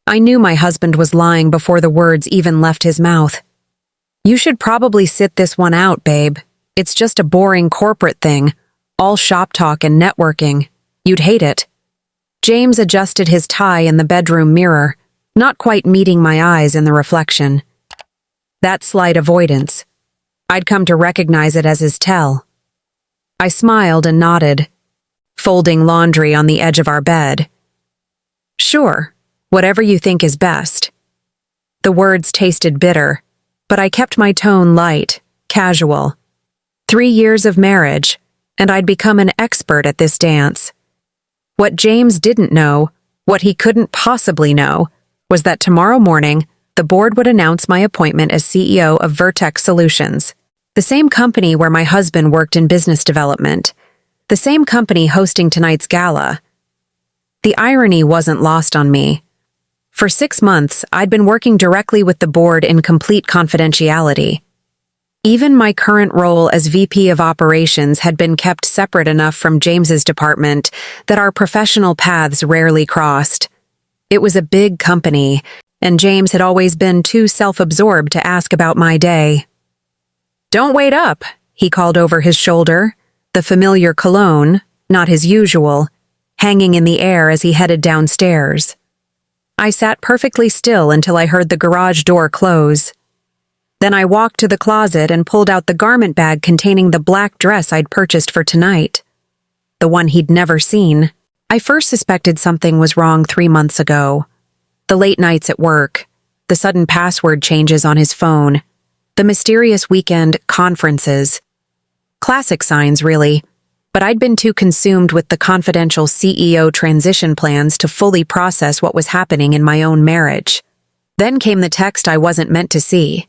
I knew my husband was lying before the words even left his mouth. "You should probably sit this one out, babe. It's just a boring corporate thing, all shop talk and networking. You'd hate it." James adjusted his tie in the bedroom mirror, not quite meeting my eyes in the reflection. That slight avoidance. I'd come to recognize it as his tell. I smiled and nodded, folding laundry on the edge of our bed. "Sure, whatever you think is best." The words tasted bitter, but I kept my tone light, casual. 3 years of marriage, and I'd become an expert at this dance. What James didn't know, what he couldn't possibly know, was that tomorrow morning, the board would announce my appointment as CEO of Vertex Solutions, the same company where my husband worked in business development, the same company hosting tonight's gala. The irony wasn't lost on me. For 6 months, I'd been working directly with the board in complete confidentiality. Even my current role as VP of Operations had been kept separate enough from James's department that our professional paths rarely crossed. It was a big company, and James had always been too self-absorbed to ask about my day. "Don't wait up," he called over his shoulder, the familiar cologne, not his usual, hanging in the air as he headed downstairs. I sat perfectly still until I heard the garage door close. Then I walked to the closet and pulled out the garment bag containing the black dress I'd purchased for tonight. The one he'd never seen. I first suspected something was wrong 3 months ago. The late nights at work, the sudden password changes on his phone, the mysterious weekend conferences. Classic signs, really, but I'd been too consumed with the confidential CEO transition plans to fully process what was happening in my own marriage. Then came the text I wasn't meant to see.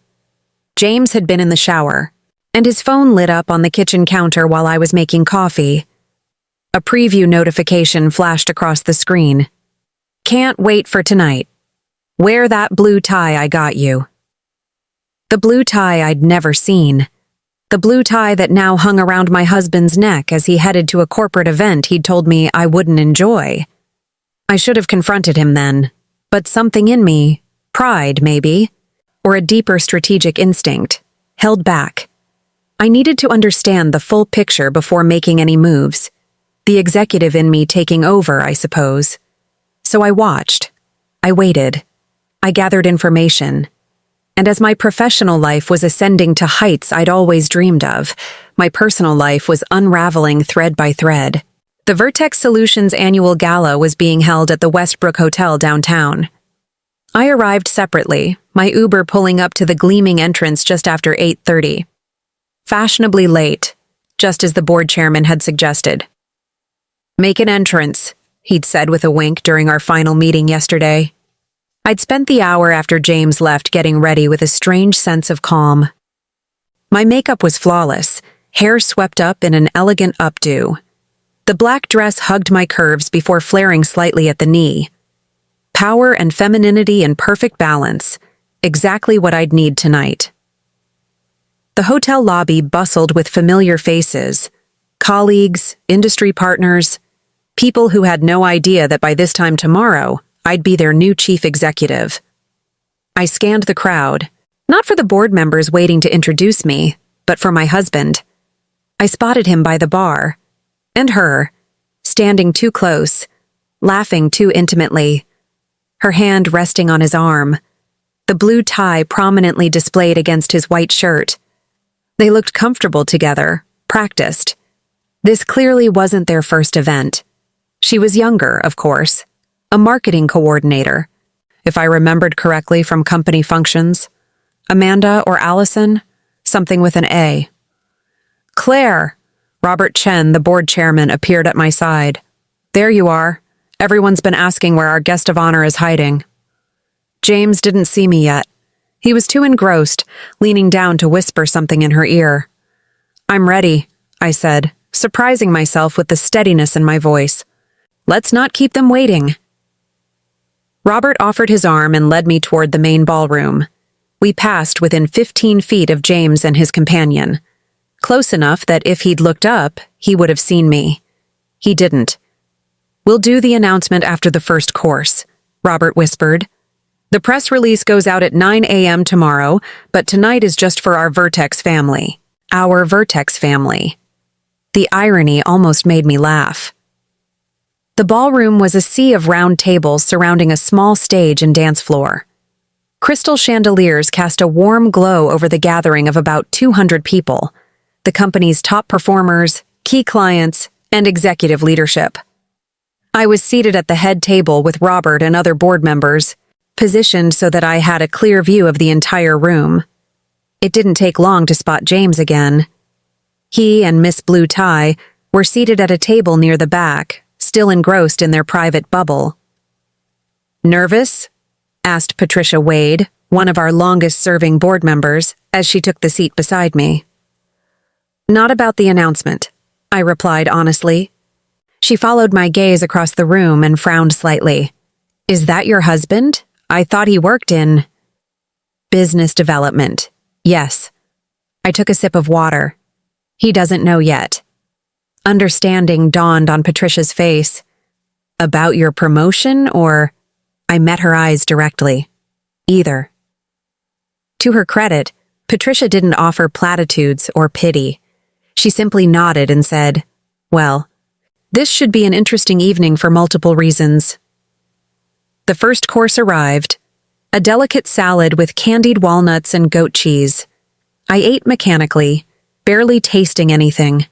James had been in the shower, and his phone lit up on the kitchen counter while I was making coffee. A preview notification flashed across the screen. "Can't wait for tonight. Wear that blue tie I got you." The blue tie I'd never seen. The blue tie that now hung around my husband's neck as he headed to a corporate event he'd told me I wouldn't enjoy. I should have confronted him then, but something in me, pride maybe, or a deeper strategic instinct, held back. I needed to understand the full picture before making any moves, the executive in me taking over, I suppose. So I watched. I waited. I gathered information. And as my professional life was ascending to heights I'd always dreamed of, my personal life was unraveling thread by thread. The Vertex Solutions annual gala was being held at the Westbrook Hotel downtown. I arrived separately, my Uber pulling up to the gleaming entrance just after 8:30. Fashionably late, just as the board chairman had suggested. "Make an entrance," he'd said with a wink during our final meeting yesterday. I'd spent the hour after James left getting ready with a strange sense of calm. My makeup was flawless, hair swept up in an elegant updo. The black dress hugged my curves before flaring slightly at the knee. Power and femininity in perfect balance, exactly what I'd need tonight. The hotel lobby bustled with familiar faces, colleagues, industry partners, people who had no idea that by this time tomorrow, I'd be their new chief executive. I scanned the crowd, not for the board members waiting to introduce me, but for my husband. I spotted him by the bar, and her, standing too close, laughing too intimately, her hand resting on his arm, the blue tie prominently displayed against his white shirt. They looked comfortable together, practiced. This clearly wasn't their first event. She was younger, of course, a marketing coordinator, if I remembered correctly from company functions. Amanda or Allison, something with an A. "Claire," Robert Chen, the board chairman, appeared at my side. "There you are. Everyone's been asking where our guest of honor is hiding." James didn't see me yet. He was too engrossed, leaning down to whisper something in her ear. "I'm ready," I said, surprising myself with the steadiness in my voice. "Let's not keep them waiting." Robert offered his arm and led me toward the main ballroom. We passed within 15 feet of James and his companion. Close enough that if he'd looked up, he would have seen me. He didn't. "We'll do the announcement after the first course," Robert whispered, The press release goes out at 9 a.m. tomorrow, but tonight is just for our Vertex family. Our Vertex family. The irony almost made me laugh. The ballroom was a sea of round tables surrounding a small stage and dance floor. Crystal chandeliers cast a warm glow over the gathering of about 200 people, the company's top performers, key clients, and executive leadership. I was seated at the head table with Robert and other board members, positioned so that I had a clear view of the entire room. It didn't take long to spot James again. He and Miss Blue Tie were seated at a table near the back, still engrossed in their private bubble. "Nervous?" asked Patricia Wade, one of our longest-serving board members, as she took the seat beside me. "Not about the announcement," I replied honestly. She followed my gaze across the room and frowned slightly. "Is that your husband? I thought he worked in business development." "Yes." I took a sip of water. "He doesn't know yet." Understanding dawned on Patricia's face. "About your promotion, or—" I met her eyes directly. "Either." To her credit, Patricia didn't offer platitudes or pity. She simply nodded and said, "Well, this should be an interesting evening for multiple reasons." The first course arrived, a delicate salad with candied walnuts and goat cheese. I ate mechanically, barely tasting anything.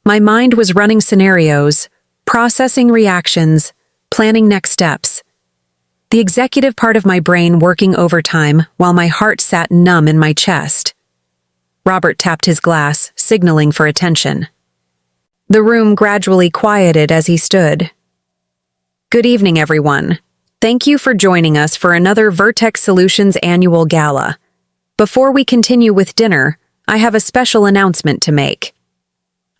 My mind was running scenarios, processing reactions, planning next steps. The executive part of my brain working overtime while my heart sat numb in my chest. Robert tapped his glass, signaling for attention. The room gradually quieted as he stood. "Good evening, everyone. Thank you for joining us for another Vertex Solutions annual gala. Before we continue with dinner, I have a special announcement to make."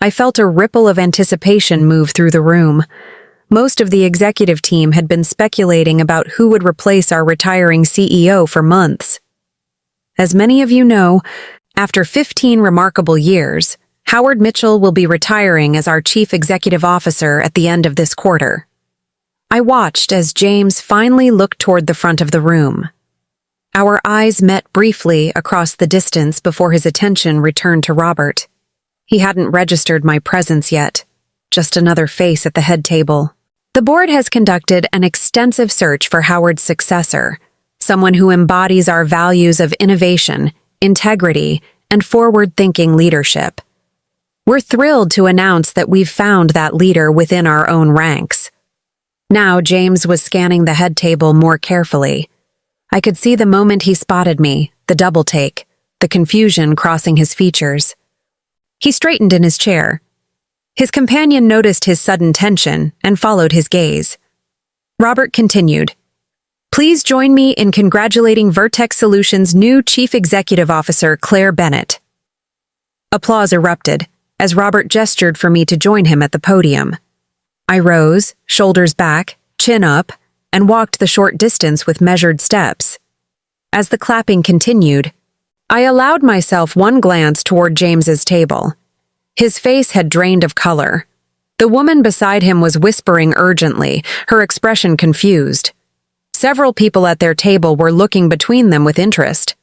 I felt a ripple of anticipation move through the room. Most of the executive team had been speculating about who would replace our retiring CEO for months. As many of you know, after 15 remarkable years, Howard Mitchell will be retiring as our Chief Executive Officer at the end of this quarter. I watched as James finally looked toward the front of the room. Our eyes met briefly across the distance before his attention returned to Robert. He hadn't registered my presence yet, just another face at the head table. The board has conducted an extensive search for Howard's successor, someone who embodies our values of innovation, integrity, and forward-thinking leadership. We're thrilled to announce that we've found that leader within our own ranks. Now James was scanning the head table more carefully. I could see the moment he spotted me, the double take, the confusion crossing his features. He straightened in his chair. His companion noticed his sudden tension and followed his gaze. Robert continued, "Please join me in congratulating Vertex Solutions' new Chief Executive Officer, Claire Bennett." Applause erupted as Robert gestured for me to join him at the podium. I rose, shoulders back, chin up, and walked the short distance with measured steps. As the clapping continued, I allowed myself one glance toward James's table. His face had drained of color. The woman beside him was whispering urgently, her expression confused. Several people at their table were looking between them with interest.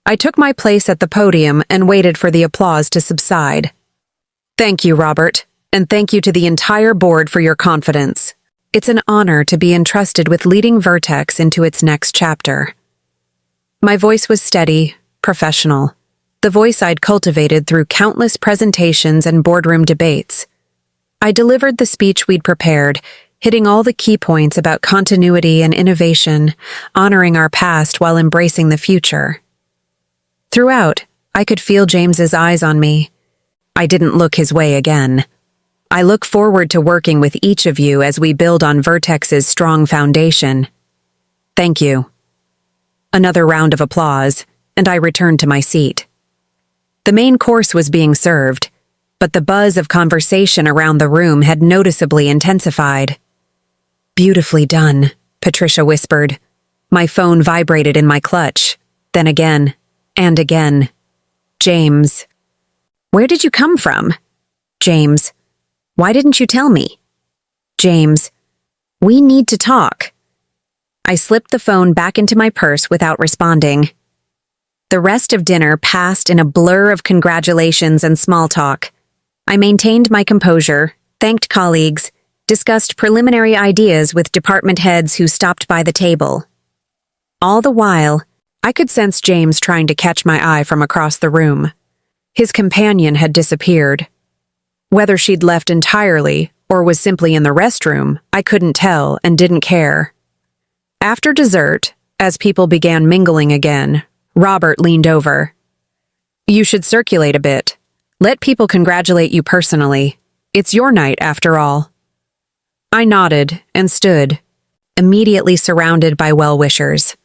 I took my place at the podium and waited for the applause to subside. "Thank you, Robert, and thank you to the entire board for your confidence. It's an honor to be entrusted with leading Vertex into its next chapter." My voice was steady, professional, the voice I'd cultivated through countless presentations and boardroom debates. I delivered the speech we'd prepared, hitting all the key points about continuity and innovation, honoring our past while embracing the future. Throughout, I could feel James's eyes on me. I didn't look his way again. I look forward to working with each of you as we build on Vertex's strong foundation. Thank you. Another round of applause, and I returned to my seat. The main course was being served, but the buzz of conversation around the room had noticeably intensified. "Beautifully done," Patricia whispered. My phone vibrated in my clutch, then again, and again. James. "Where did you come from?" James. "Why didn't you tell me?" James. "We need to talk." I slipped the phone back into my purse without responding. The rest of dinner passed in a blur of congratulations and small talk. I maintained my composure, thanked colleagues, discussed preliminary ideas with department heads who stopped by the table. All the while, I could sense James trying to catch my eye from across the room. His companion had disappeared. Whether she'd left entirely or was simply in the restroom, I couldn't tell and didn't care. After dessert, as people began mingling again, Robert leaned over. "You should circulate a bit. Let people congratulate you personally. It's your night, after all." I nodded and stood, immediately surrounded by well-wishers.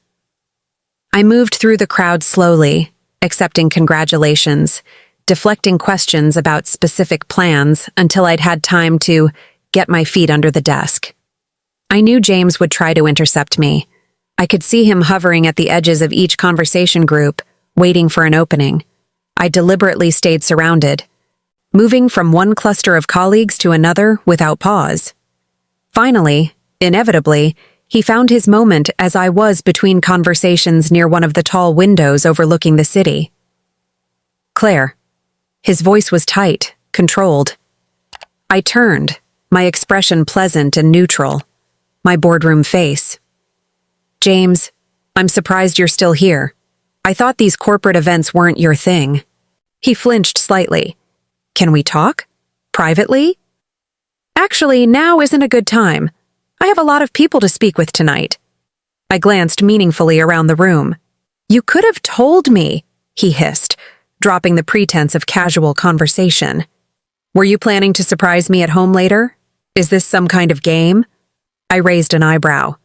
I moved through the crowd slowly, accepting congratulations, deflecting questions about specific plans until I'd had time to get my feet under the desk. I knew James would try to intercept me. I could see him hovering at the edges of each conversation group, waiting for an opening. I deliberately stayed surrounded, moving from one cluster of colleagues to another without pause. Finally, inevitably, he found his moment as I was between conversations near one of the tall windows overlooking the city. "Claire." His voice was tight, controlled. I turned, my expression pleasant and neutral, my boardroom face. "James, I'm surprised you're still here. I thought these corporate events weren't your thing." He flinched slightly. "Can we talk? Privately?" "Actually, now isn't a good time. I have a lot of people to speak with tonight." I glanced meaningfully around the room. "You could have told me," he hissed, dropping the pretense of casual conversation. "Were you planning to surprise me at home later? Is this some kind of game?" I raised an eyebrow.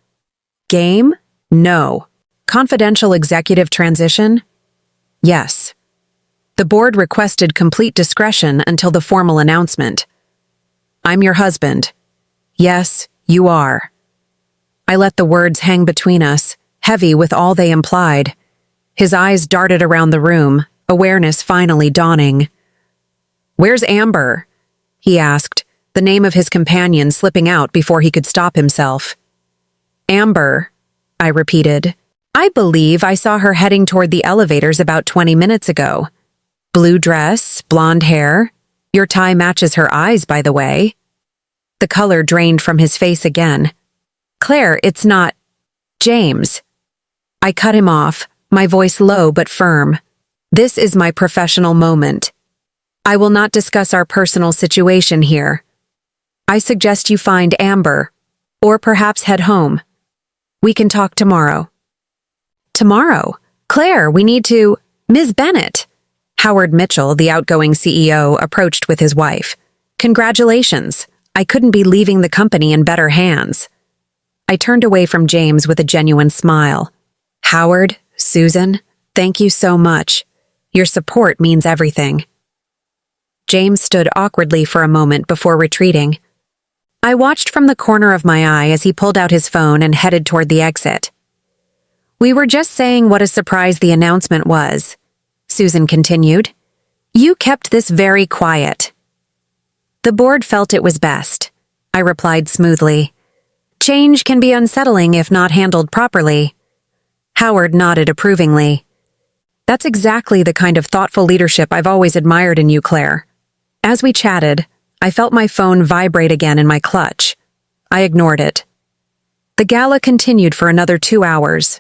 "Game? No. Confidential executive transition? Yes." The board requested complete discretion until the formal announcement. "I'm your husband." "Yes, you are." I let the words hang between us, heavy with all they implied. His eyes darted around the room, awareness finally dawning. "Where's Amber?" he asked, the name of his companion slipping out before he could stop himself. "Amber," I repeated. "I believe I saw her heading toward the elevators about 20 minutes ago. Blue dress, blonde hair. Your tie matches her eyes, by the way." The color drained from his face again. "Claire, it's not... James." I cut him off, my voice low but firm. "This is my professional moment. I will not discuss our personal situation here. I suggest you find Amber, or perhaps head home. We can talk tomorrow." "Tomorrow? Claire, we need to... Ms. Bennett." Howard Mitchell, the outgoing CEO, approached with his wife. "Congratulations. I couldn't be leaving the company in better hands." I turned away from James with a genuine smile. "Howard, Susan, thank you so much. Your support means everything." James stood awkwardly for a moment before retreating. I watched from the corner of my eye as he pulled out his phone and headed toward the exit. "We were just saying what a surprise the announcement was," Susan continued. "You kept this very quiet." "The board felt it was best," I replied smoothly. "Change can be unsettling if not handled properly." Howard nodded approvingly. "That's exactly the kind of thoughtful leadership I've always admired in you, Claire." As we chatted, I felt my phone vibrate again in my clutch. I ignored it. The gala continued for another 2 hours.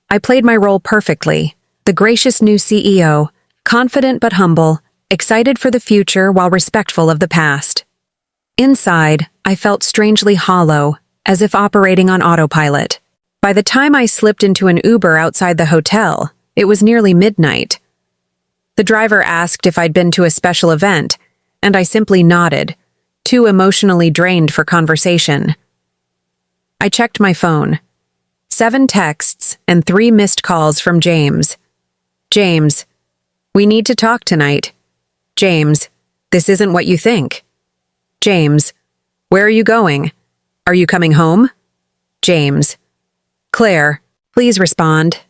I played my role perfectly, the gracious new CEO, confident but humble, excited for the future while respectful of the past. Inside, I felt strangely hollow, as if operating on autopilot. By the time I slipped into an Uber outside the hotel, it was nearly midnight. The driver asked if I'd been to a special event, and I simply nodded, too emotionally drained for conversation. I checked my phone. 7 texts and 3 missed calls from James. "James, we need to talk tonight." "James, this isn't what you think." "James, where are you going? Are you coming home?" "James, Claire, please respond."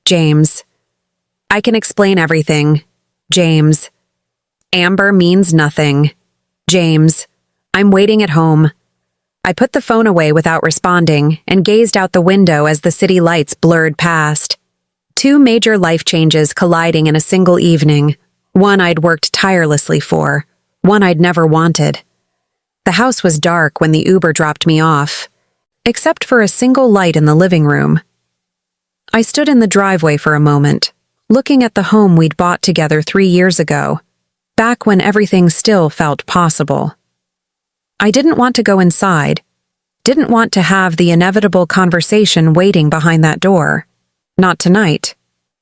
"James, I can explain everything." "James, Amber means nothing." "James, I'm waiting at home." I put the phone away without responding and gazed out the window as the city lights blurred past. Two major life changes colliding in a single evening, one I'd worked tirelessly for, one I'd never wanted. The house was dark when the Uber dropped me off, except for a single light in the living room. I stood in the driveway for a moment, looking at the home we'd bought together 3 years ago, back when everything still felt possible. I didn't want to go inside, didn't want to have the inevitable conversation waiting behind that door. Not tonight.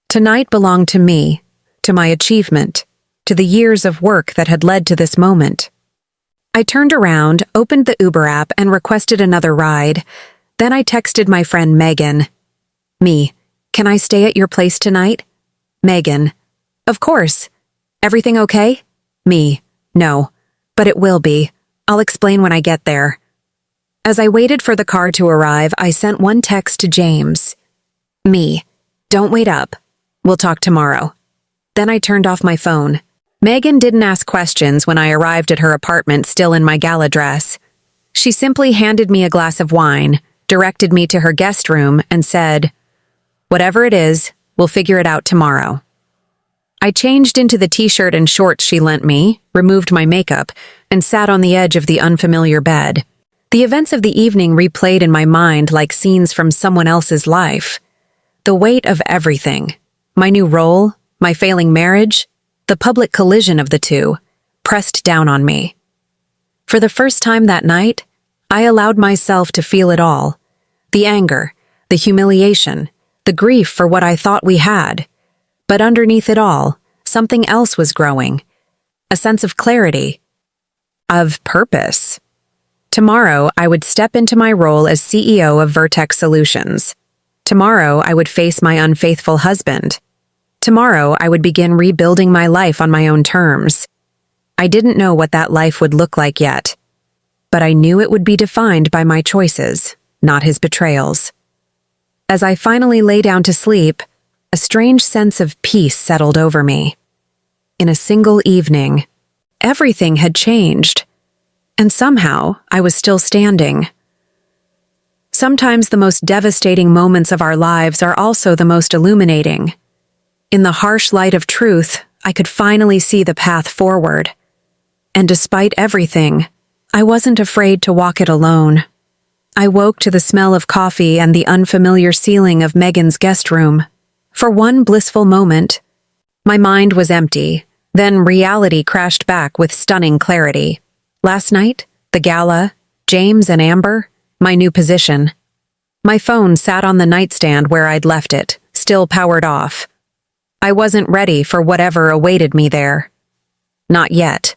Tonight belonged to me, to my achievement, to the years of work that had led to this moment. I turned around, opened the Uber app, and requested another ride. Then I texted my friend Megan. Me, can I stay at your place tonight? Megan, of course. Everything okay? Me, no, but it will be. I'll explain when I get there. As I waited for the car to arrive, I sent one text to James. Me, don't wait up. We'll talk tomorrow. Then I turned off my phone. Megan didn't ask questions when I arrived at her apartment still in my gala dress. She simply handed me a glass of wine, directed me to her guest room, and said, "Whatever it is, we'll figure it out tomorrow." I changed into the t-shirt and shorts she lent me, removed my makeup, and sat on the edge of the unfamiliar bed. The events of the evening replayed in my mind like scenes from someone else's life. The weight of everything, my new role, my failing marriage, the public collision of the two, pressed down on me. For the first time that night, I allowed myself to feel it all. The anger, the humiliation, the grief for what I thought we had. But underneath it all, something else was growing. A sense of clarity, of purpose. Tomorrow, I would step into my role as CEO of Vertex Solutions. Tomorrow, I would face my unfaithful husband. Tomorrow, I would begin rebuilding my life on my own terms. I didn't know what that life would look like yet, but I knew it would be defined by my choices, not his betrayals. As I finally lay down to sleep, a strange sense of peace settled over me. In a single evening, everything had changed, and somehow I was still standing. Sometimes the most devastating moments of our lives are also the most illuminating. In the harsh light of truth, I could finally see the path forward. And despite everything, I wasn't afraid to walk it alone. I woke to the smell of coffee and the unfamiliar ceiling of Megan's guest room. For one blissful moment, my mind was empty, then reality crashed back with stunning clarity. Last night, the gala, James and Amber, my new position. My phone sat on the nightstand where I'd left it, still powered off. I wasn't ready for whatever awaited me there. Not yet.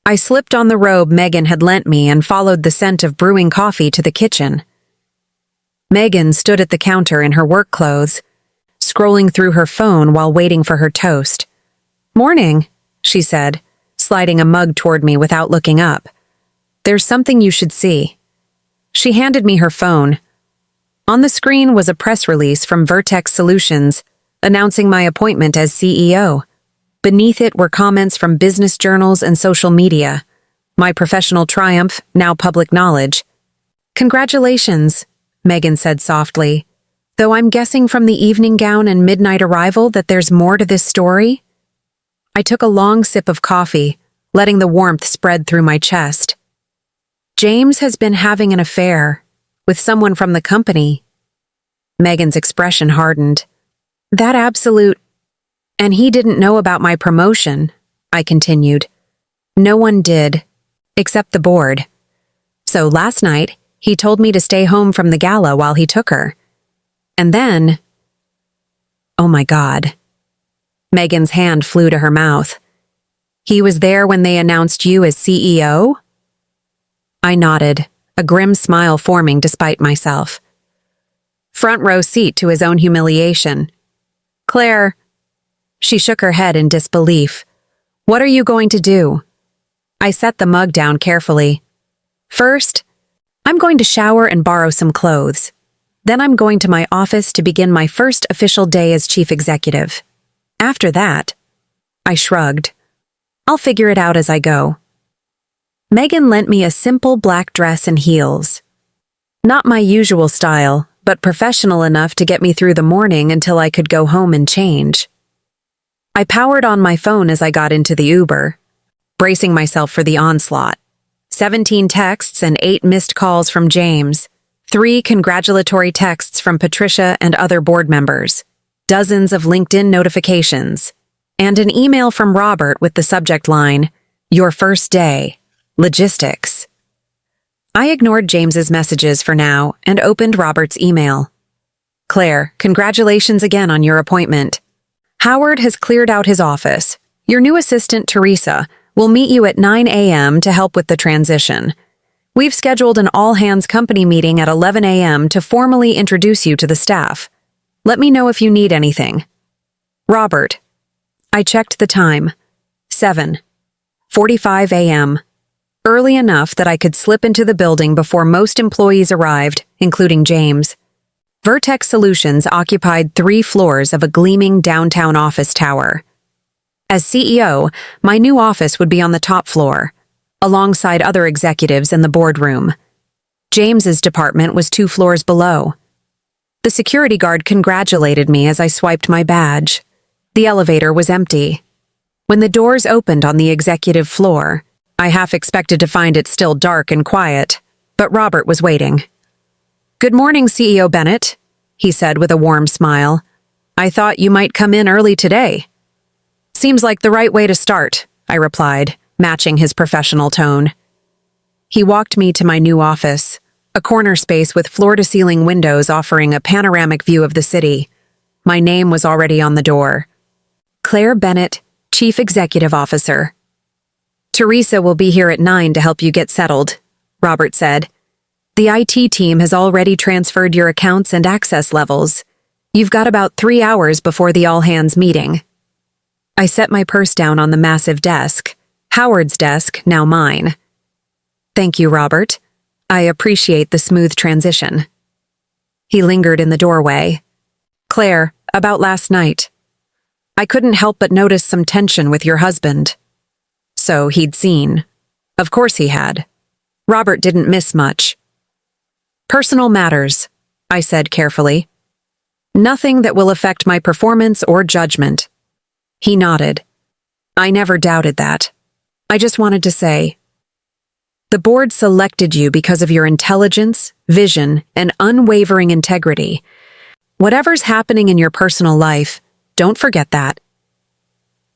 I slipped on the robe Megan had lent me and followed the scent of brewing coffee to the kitchen. Megan stood at the counter in her work clothes, scrolling through her phone while waiting for her toast. "Morning," she said, sliding a mug toward me without looking up. "There's something you should see." She handed me her phone. On the screen was a press release from Vertex Solutions, announcing my appointment as CEO. Beneath it were comments from business journals and social media. My professional triumph, now public knowledge. "Congratulations," Megan said softly. "Though I'm guessing from the evening gown and midnight arrival that there's more to this story." I took a long sip of coffee, letting the warmth spread through my chest. "James has been having an affair with someone from the company." Megan's expression hardened. "That absolute... And he didn't know about my promotion," I continued. "No one did, except the board. So last night, he told me to stay home from the gala while he took her. And then... Oh my God." Megan's hand flew to her mouth. "He was there when they announced you as CEO?" I nodded, a grim smile forming despite myself. Front row seat to his own humiliation. "Claire..." She shook her head in disbelief. "What are you going to do?" I set the mug down carefully. "First, I'm going to shower and borrow some clothes. Then I'm going to my office to begin my first official day as chief executive. After that..." I shrugged. "I'll figure it out as I go." Megan lent me a simple black dress and heels. Not my usual style, but professional enough to get me through the morning until I could go home and change. I powered on my phone as I got into the Uber, bracing myself for the onslaught. 17 texts and 8 missed calls from James, 3 congratulatory texts from Patricia and other board members, dozens of LinkedIn notifications, and an email from Robert with the subject line, "Your first day. Logistics." I ignored James's messages for now and opened Robert's email. "Claire, congratulations again on your appointment. Howard has cleared out his office. Your new assistant, Teresa, will meet you at 9 a.m. to help with the transition. We've scheduled an all-hands company meeting at 11 a.m. to formally introduce you to the staff. Let me know if you need anything. Robert." I checked the time. 7:45 a.m. Early enough that I could slip into the building before most employees arrived, including James. Vertex Solutions occupied 3 floors of a gleaming downtown office tower. As CEO, my new office would be on the top floor, alongside other executives in the boardroom. James's department was 2 floors below. The security guard congratulated me as I swiped my badge. The elevator was empty. When the doors opened on the executive floor, I half expected to find it still dark and quiet, but Robert was waiting. "Good morning, CEO Bennett," he said with a warm smile. "I thought you might come in early today." "Seems like the right way to start," I replied, matching his professional tone. He walked me to my new office, a corner space with floor-to-ceiling windows offering a panoramic view of the city. My name was already on the door. Claire Bennett, Chief Executive Officer. "Teresa will be here at 9 to help you get settled," Robert said. "The IT team has already transferred your accounts and access levels. You've got about 3 hours before the all-hands meeting." I set my purse down on the massive desk, Howard's desk, now mine. "Thank you, Robert. I appreciate the smooth transition." He lingered in the doorway. "Claire, about last night. I couldn't help but notice some tension with your husband." So he'd seen. Of course he had. Robert didn't miss much. "Personal matters," I said carefully. "Nothing that will affect my performance or judgment." He nodded. "I never doubted that. I just wanted to say, the board selected you because of your intelligence, vision, and unwavering integrity. Whatever's happening in your personal life, don't forget that."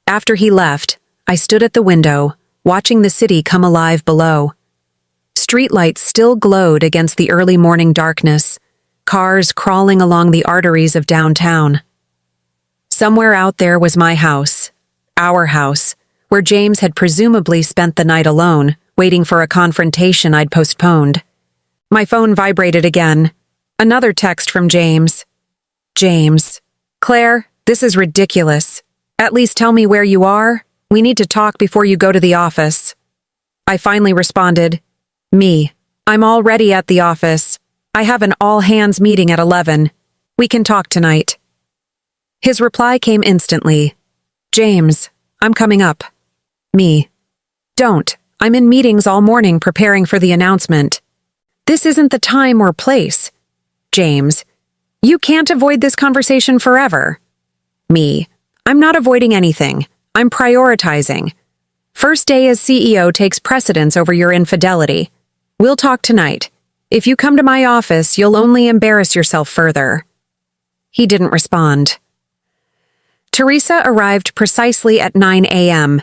After he left, I stood at the window, watching the city come alive below. Streetlights still glowed against the early morning darkness, cars crawling along the arteries of downtown. Somewhere out there was my house, our house, where James had presumably spent the night alone, waiting for a confrontation I'd postponed. My phone vibrated again. Another text from James. "James, Claire, this is ridiculous. At least tell me where you are. We need to talk before you go to the office." I finally responded, "Me, I'm already at the office. I have an all-hands meeting at 11. We can talk tonight." His reply came instantly. "James, I'm coming up." Me, "Don't. I'm in meetings all morning preparing for the announcement." "This isn't the time or place." James, "You can't avoid this conversation forever." Me, "I'm not avoiding anything. I'm prioritizing. First day as CEO takes precedence over your infidelity. We'll talk tonight. If you come to my office, you'll only embarrass yourself further." He didn't respond. Teresa arrived precisely at 9 a.m.,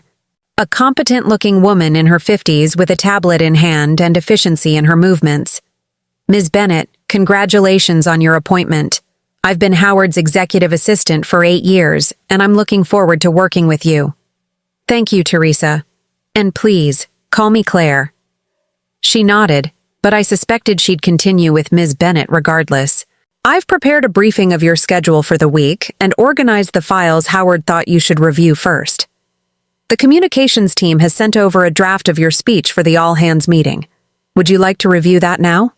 a competent-looking woman in her 50s with a tablet in hand and efficiency in her movements. "Ms. Bennett, congratulations on your appointment. I've been Howard's executive assistant for 8 years, and I'm looking forward to working with you." "Thank you, Teresa. And please, call me Claire." She nodded, but I suspected she'd continue with Ms. Bennett regardless. "I've prepared a briefing of your schedule for the week and organized the files Howard thought you should review first. The communications team has sent over a draft of your speech for the all-hands meeting. Would you like to review that now?"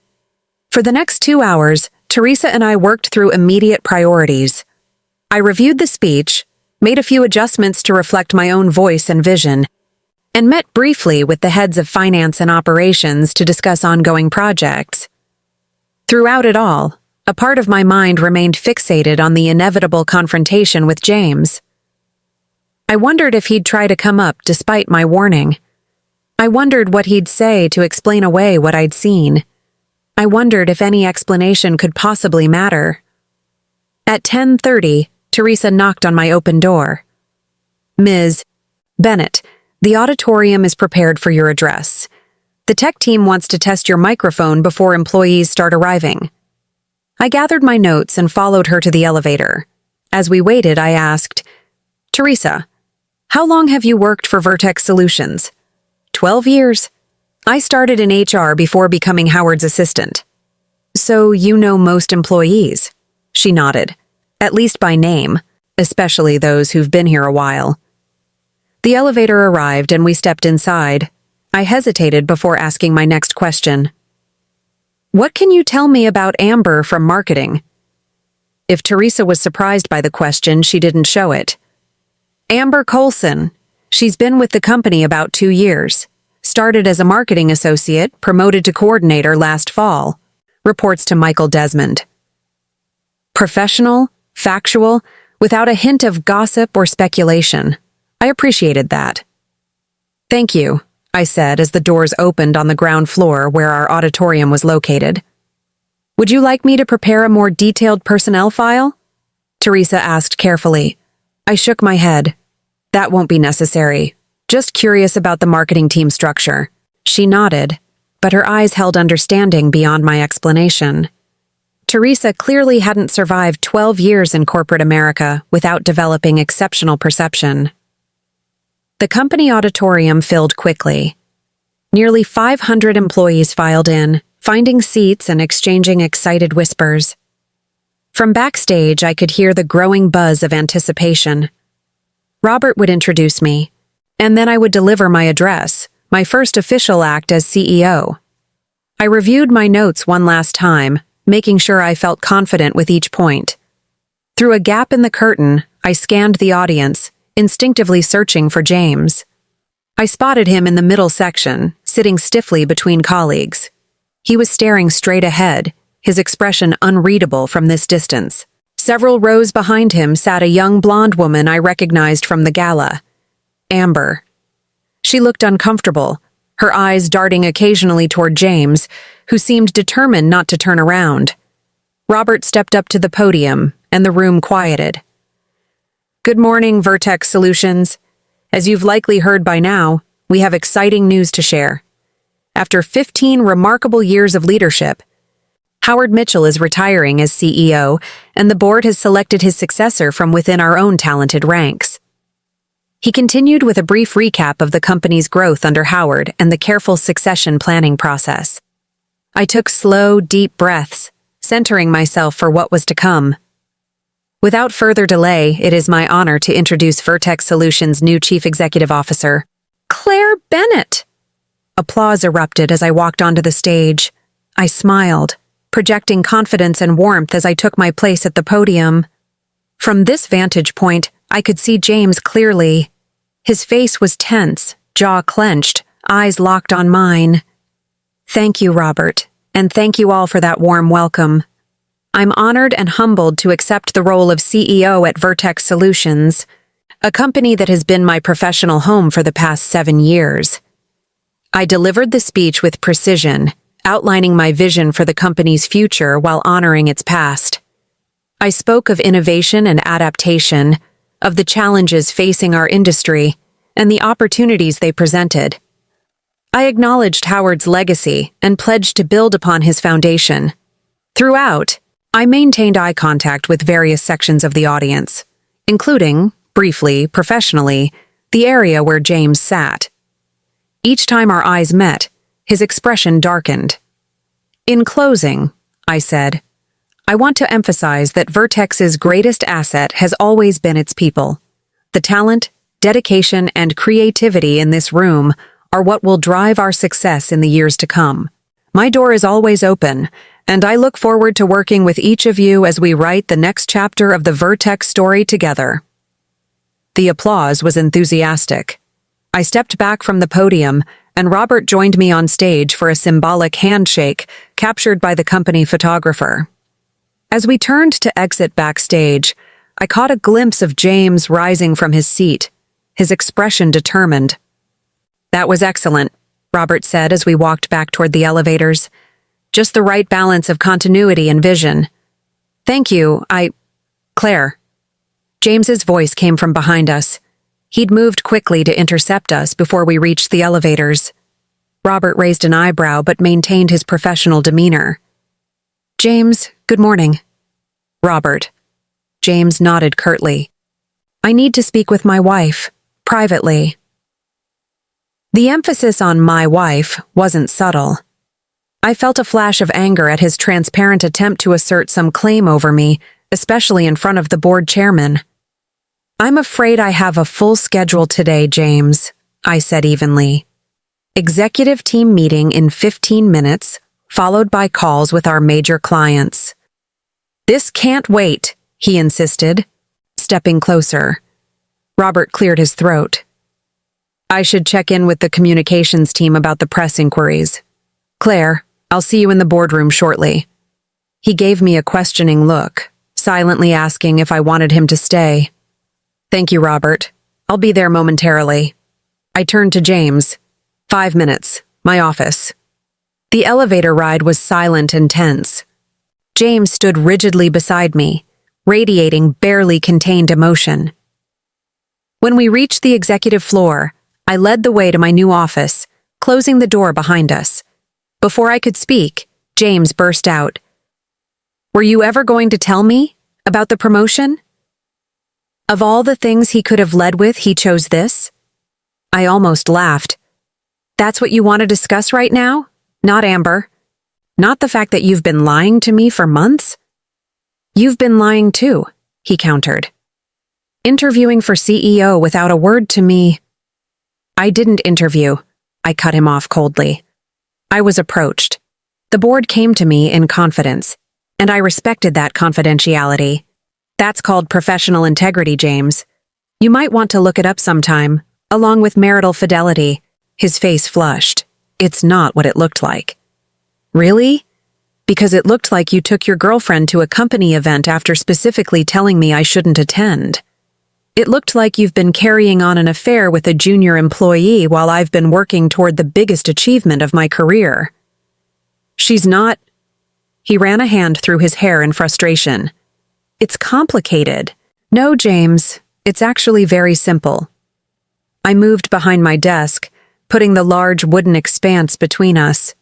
For the next 2 hours, Teresa and I worked through immediate priorities. I reviewed the speech, made a few adjustments to reflect my own voice and vision, and met briefly with the heads of finance and operations to discuss ongoing projects. Throughout it all, a part of my mind remained fixated on the inevitable confrontation with James. I wondered if he'd try to come up despite my warning. I wondered what he'd say to explain away what I'd seen. I wondered if any explanation could possibly matter. At 10:30, Teresa knocked on my open door. "Ms. Bennett, the auditorium is prepared for your address. The tech team wants to test your microphone before employees start arriving." I gathered my notes and followed her to the elevator. As we waited, I asked, "Teresa, how long have you worked for Vertex Solutions?" 12 years. I started in HR before becoming Howard's assistant. "So you know most employees?" She nodded, "at least by name, especially those who've been here a while." The elevator arrived and we stepped inside. I hesitated before asking my next question. "What can you tell me about Amber from marketing?" If Teresa was surprised by the question, she didn't show it. "Amber Coulson. She's been with the company about 2 years. Started as a marketing associate, promoted to coordinator last fall," reports to Michael Desmond. Professional, factual, without a hint of gossip or speculation. I appreciated that. "Thank you," I said as the doors opened on the ground floor where our auditorium was located. "Would you like me to prepare a more detailed personnel file?" Teresa asked carefully. I shook my head. "That won't be necessary. Just curious about the marketing team structure." She nodded, but her eyes held understanding beyond my explanation. Teresa clearly hadn't survived 12 years in corporate America without developing exceptional perception. The company auditorium filled quickly. Nearly 500 employees filed in, finding seats and exchanging excited whispers. From backstage, I could hear the growing buzz of anticipation. Robert would introduce me, and then I would deliver my address, my first official act as CEO. I reviewed my notes one last time, making sure I felt confident with each point. Through a gap in the curtain, I scanned the audience, instinctively searching for James. I spotted him in the middle section, sitting stiffly between colleagues. He was staring straight ahead, his expression unreadable from this distance. Several rows behind him sat a young blonde woman I recognized from the gala, Amber. She looked uncomfortable, her eyes darting occasionally toward James, who seemed determined not to turn around. Robert stepped up to the podium, and the room quieted. "Good morning, Vertex Solutions. As you've likely heard by now, we have exciting news to share. After 15 remarkable years of leadership, Howard Mitchell is retiring as CEO, and the board has selected his successor from within our own talented ranks." He continued with a brief recap of the company's growth under Howard and the careful succession planning process. I took slow, deep breaths, centering myself for what was to come. Without further delay, it is my honor to introduce Vertex Solutions' new Chief Executive Officer, Claire Bennett. Applause erupted as I walked onto the stage. I smiled, projecting confidence and warmth as I took my place at the podium. From this vantage point, I could see James clearly. His face was tense, jaw clenched, eyes locked on mine. "Thank you, Robert, and thank you all for that warm welcome. I'm honored and humbled to accept the role of CEO at Vertex Solutions, a company that has been my professional home for the past 7 years." I delivered the speech with precision, outlining my vision for the company's future while honoring its past. I spoke of innovation and adaptation, of the challenges facing our industry, and the opportunities they presented. I acknowledged Howard's legacy and pledged to build upon his foundation. Throughout, I maintained eye contact with various sections of the audience, including, briefly, professionally, the area where James sat. Each time our eyes met, his expression darkened. "In closing," I said, "I want to emphasize that Vertex's greatest asset has always been its people. The talent, dedication, and creativity in this room are what will drive our success in the years to come. My door is always open, and I look forward to working with each of you as we write the next chapter of the Vertex story together." The applause was enthusiastic. I stepped back from the podium, and Robert joined me on stage for a symbolic handshake captured by the company photographer. As we turned to exit backstage, I caught a glimpse of James rising from his seat, his expression determined. "That was excellent," Robert said as we walked back toward the elevators. "Just the right balance of continuity and vision." "Thank you, Claire." James's voice came from behind us. He'd moved quickly to intercept us before we reached the elevators. Robert raised an eyebrow but maintained his professional demeanor. "James, good morning." "Robert." James nodded curtly. "I need to speak with my wife, privately." The emphasis on "my wife" wasn't subtle. I felt a flash of anger at his transparent attempt to assert some claim over me, especially in front of the board chairman. "I'm afraid I have a full schedule today, James," I said evenly. "Executive team meeting in 15 minutes, followed by calls with our major clients." "This can't wait," he insisted, stepping closer. Robert cleared his throat. "I should check in with the communications team about the press inquiries. Claire, I'll see you in the boardroom shortly." He gave me a questioning look, silently asking if I wanted him to stay. "Thank you, Robert. I'll be there momentarily." I turned to James. 5 minutes. My office." The elevator ride was silent and tense. James stood rigidly beside me, radiating barely contained emotion. When we reached the executive floor, I led the way to my new office, closing the door behind us. Before I could speak, James burst out. "Were you ever going to tell me about the promotion?" Of all the things he could have led with, he chose this? I almost laughed. "That's what you want to discuss right now? Not Amber. Not the fact that you've been lying to me for months?" "You've been lying too," he countered. "Interviewing for CEO without a word to me." "I didn't interview," I cut him off coldly. "I was approached. The board came to me in confidence, and I respected that confidentiality. That's called professional integrity, James. You might want to look it up sometime, along with marital fidelity." His face flushed. "It's not what it looked like." "Really? Because it looked like you took your girlfriend to a company event after specifically telling me I shouldn't attend. It looked like you've been carrying on an affair with a junior employee while I've been working toward the biggest achievement of my career." "She's not..." He ran a hand through his hair in frustration. "It's complicated." "No, James, it's actually very simple." I moved behind my desk, putting the large wooden expanse between us.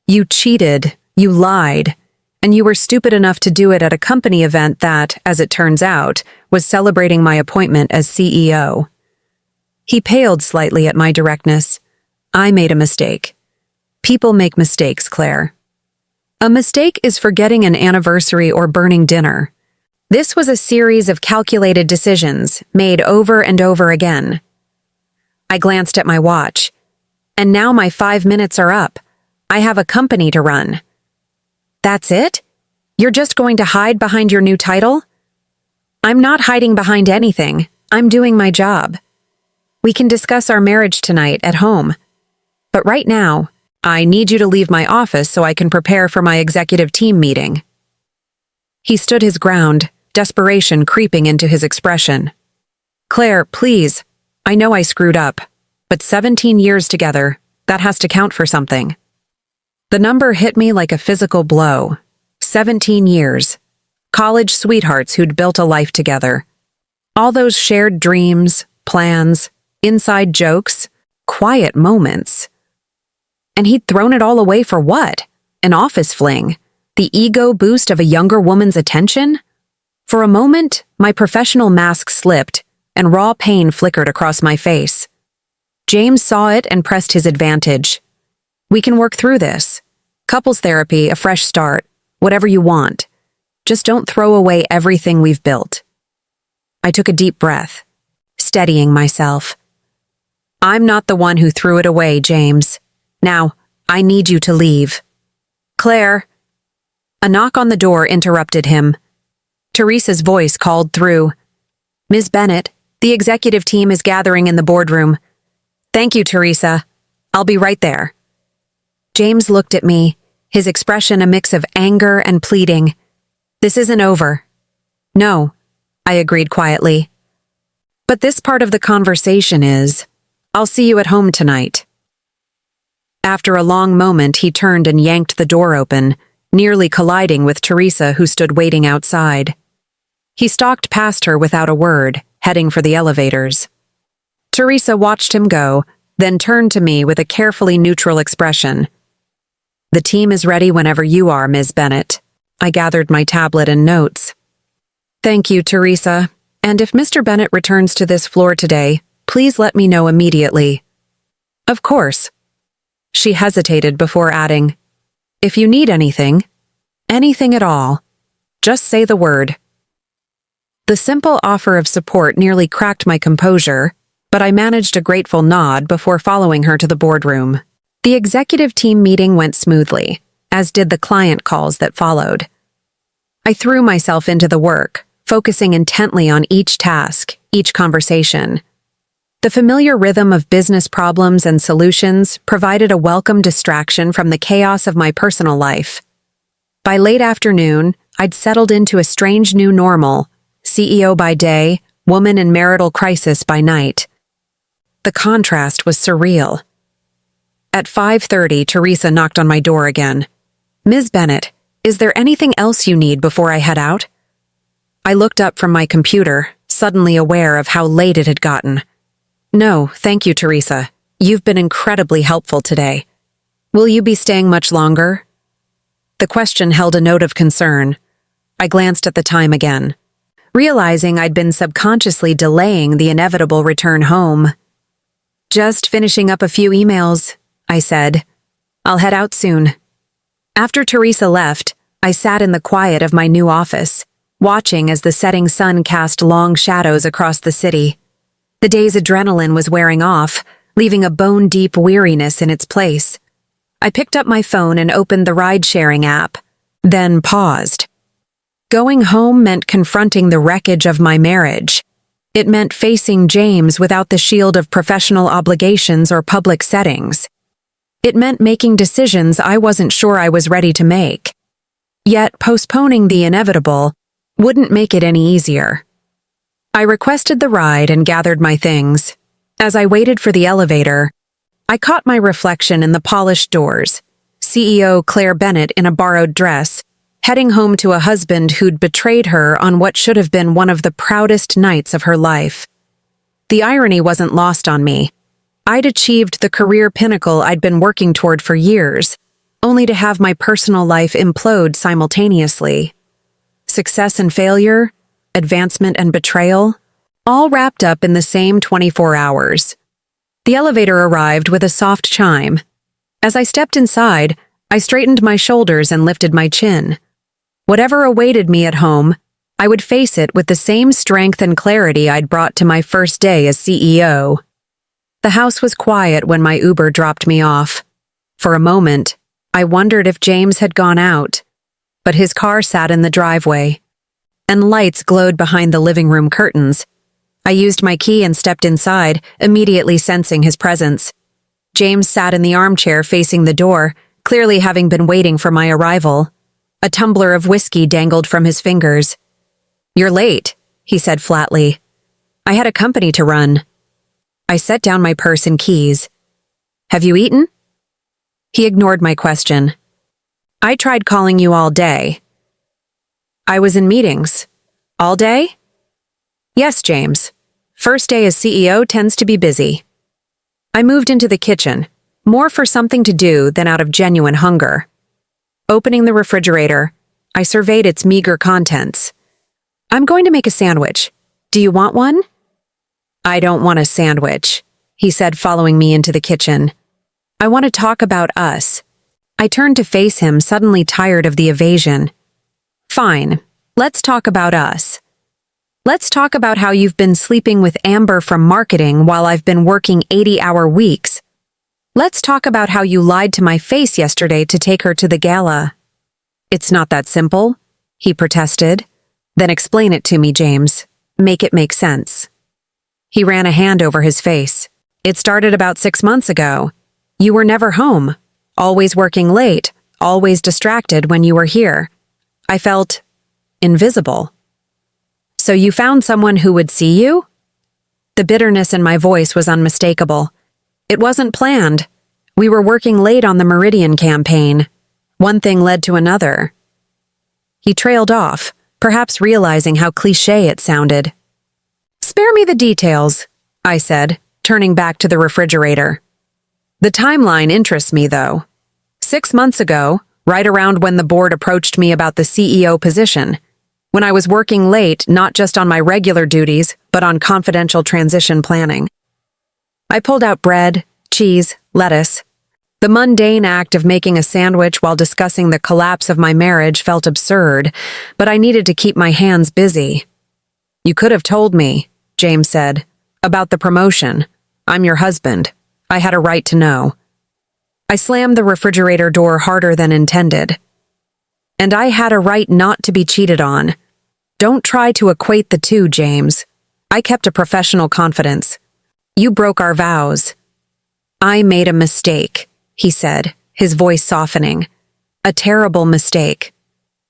"You cheated, you lied, and you were stupid enough to do it at a company event that, as it turns out, was celebrating my appointment as CEO." He paled slightly at my directness. "I made a mistake. People make mistakes, Claire. A mistake is forgetting an anniversary or burning dinner. This was a series of calculated decisions, made over and over again." I glanced at my watch. "And now my 5 minutes are up. I have a company to run." "That's it? You're just going to hide behind your new title?" "I'm not hiding behind anything. I'm doing my job. We can discuss our marriage tonight at home. But right now, I need you to leave my office so I can prepare for my executive team meeting." He stood his ground, desperation creeping into his expression. "Claire, please. I know I screwed up, but 17 years together, that has to count for something." The number hit me like a physical blow. 17 years. College sweethearts who'd built a life together. All those shared dreams, plans, inside jokes, quiet moments. And he'd thrown it all away for what? An office fling? The ego boost of a younger woman's attention? For a moment, my professional mask slipped, and raw pain flickered across my face. James saw it and pressed his advantage. "We can work through this. Couples therapy, a fresh start, whatever you want. Just don't throw away everything we've built." I took a deep breath, steadying myself. "I'm not the one who threw it away, James. Now, I need you to leave." "Claire." A knock on the door interrupted him. Teresa's voice called through. "Ms. Bennett, the executive team is gathering in the boardroom. Thank you, Teresa. I'll be right there. James looked at me, his expression a mix of anger and pleading. This isn't over. No, I agreed quietly. But this part of the conversation is, I'll see you at home tonight. After a long moment, he turned and yanked the door open, nearly colliding with Teresa, who stood waiting outside. He stalked past her without a word, heading for the elevators. Teresa watched him go, then turned to me with a carefully neutral expression. The team is ready whenever you are, Ms. Bennett. I gathered my tablet and notes. Thank you, Teresa. And if Mr. Bennett returns to this floor today, please let me know immediately. Of course. She hesitated before adding, if you need anything at all, just say the word. The simple offer of support nearly cracked my composure, but I managed a grateful nod before following her to the boardroom. The executive team meeting went smoothly, as did the client calls that followed. I threw myself into the work, focusing intently on each task, each conversation. The familiar rhythm of business problems and solutions provided a welcome distraction from the chaos of my personal life. By late afternoon, I'd settled into a strange new normal, CEO by day, woman in marital crisis by night. The contrast was surreal. At 5:30, Teresa knocked on my door again. Ms. Bennett, is there anything else you need before I head out? I looked up from my computer, suddenly aware of how late it had gotten. No, thank you, Teresa. You've been incredibly helpful today. Will you be staying much longer? The question held a note of concern. I glanced at the time again, realizing I'd been subconsciously delaying the inevitable return home. Just finishing up a few emails, I said. I'll head out soon. After Teresa left, I sat in the quiet of my new office, watching as the setting sun cast long shadows across the city. The day's adrenaline was wearing off, leaving a bone-deep weariness in its place. I picked up my phone and opened the ride-sharing app, then paused. Going home meant confronting the wreckage of my marriage. It meant facing James without the shield of professional obligations or public settings. It meant making decisions I wasn't sure I was ready to make. Yet postponing the inevitable wouldn't make it any easier. I requested the ride and gathered my things. As I waited for the elevator, I caught my reflection in the polished doors. CEO Claire Bennett in a borrowed dress, heading home to a husband who'd betrayed her on what should have been one of the proudest nights of her life. The irony wasn't lost on me. I'd achieved the career pinnacle I'd been working toward for years, only to have my personal life implode simultaneously. Success and failure, advancement and betrayal, all wrapped up in the same 24 hours. The elevator arrived with a soft chime. As I stepped inside, I straightened my shoulders and lifted my chin. Whatever awaited me at home, I would face it with the same strength and clarity I'd brought to my first day as CEO. The house was quiet when my Uber dropped me off. For a moment, I wondered if James had gone out, but his car sat in the driveway, and lights glowed behind the living room curtains. I used my key and stepped inside, immediately sensing his presence. James sat in the armchair facing the door, clearly having been waiting for my arrival. A tumbler of whiskey dangled from his fingers. "You're late," he said flatly. "I had a company to run." I set down my purse and keys. "Have you eaten?" He ignored my question. "I tried calling you all day." "I was in meetings." "All day?" "Yes, James. First day as CEO tends to be busy." I moved into the kitchen, more for something to do than out of genuine hunger. Opening the refrigerator, I surveyed its meager contents. "I'm going to make a sandwich. Do you want one?" "I don't want a sandwich," he said, following me into the kitchen. "I want to talk about us." I turned to face him, suddenly tired of the evasion. "Fine, let's talk about us. Let's talk about how you've been sleeping with Amber from marketing while I've been working 80-hour weeks. Let's talk about how you lied to my face yesterday to take her to the gala." "It's not that simple," he protested. "Then explain it to me, James. Make it make sense." He ran a hand over his face. It started about 6 months ago. You were never home, always working late, always distracted when you were here. I felt invisible. So you found someone who would see you? The bitterness in my voice was unmistakable. It wasn't planned. We were working late on the Meridian campaign. One thing led to another. He trailed off, perhaps realizing how cliché it sounded. Spare me the details, I said, turning back to the refrigerator. The timeline interests me, though. 6 months ago, right around when the board approached me about the CEO position, when I was working late not just on my regular duties, but on confidential transition planning. I pulled out bread, cheese, lettuce. The mundane act of making a sandwich while discussing the collapse of my marriage felt absurd, but I needed to keep my hands busy. You could have told me, James said, about the promotion. I'm your husband. I had a right to know. I slammed the refrigerator door harder than intended. And I had a right not to be cheated on. Don't try to equate the two, James. I kept a professional confidence. You broke our vows. I made a mistake, he said, his voice softening. A terrible mistake.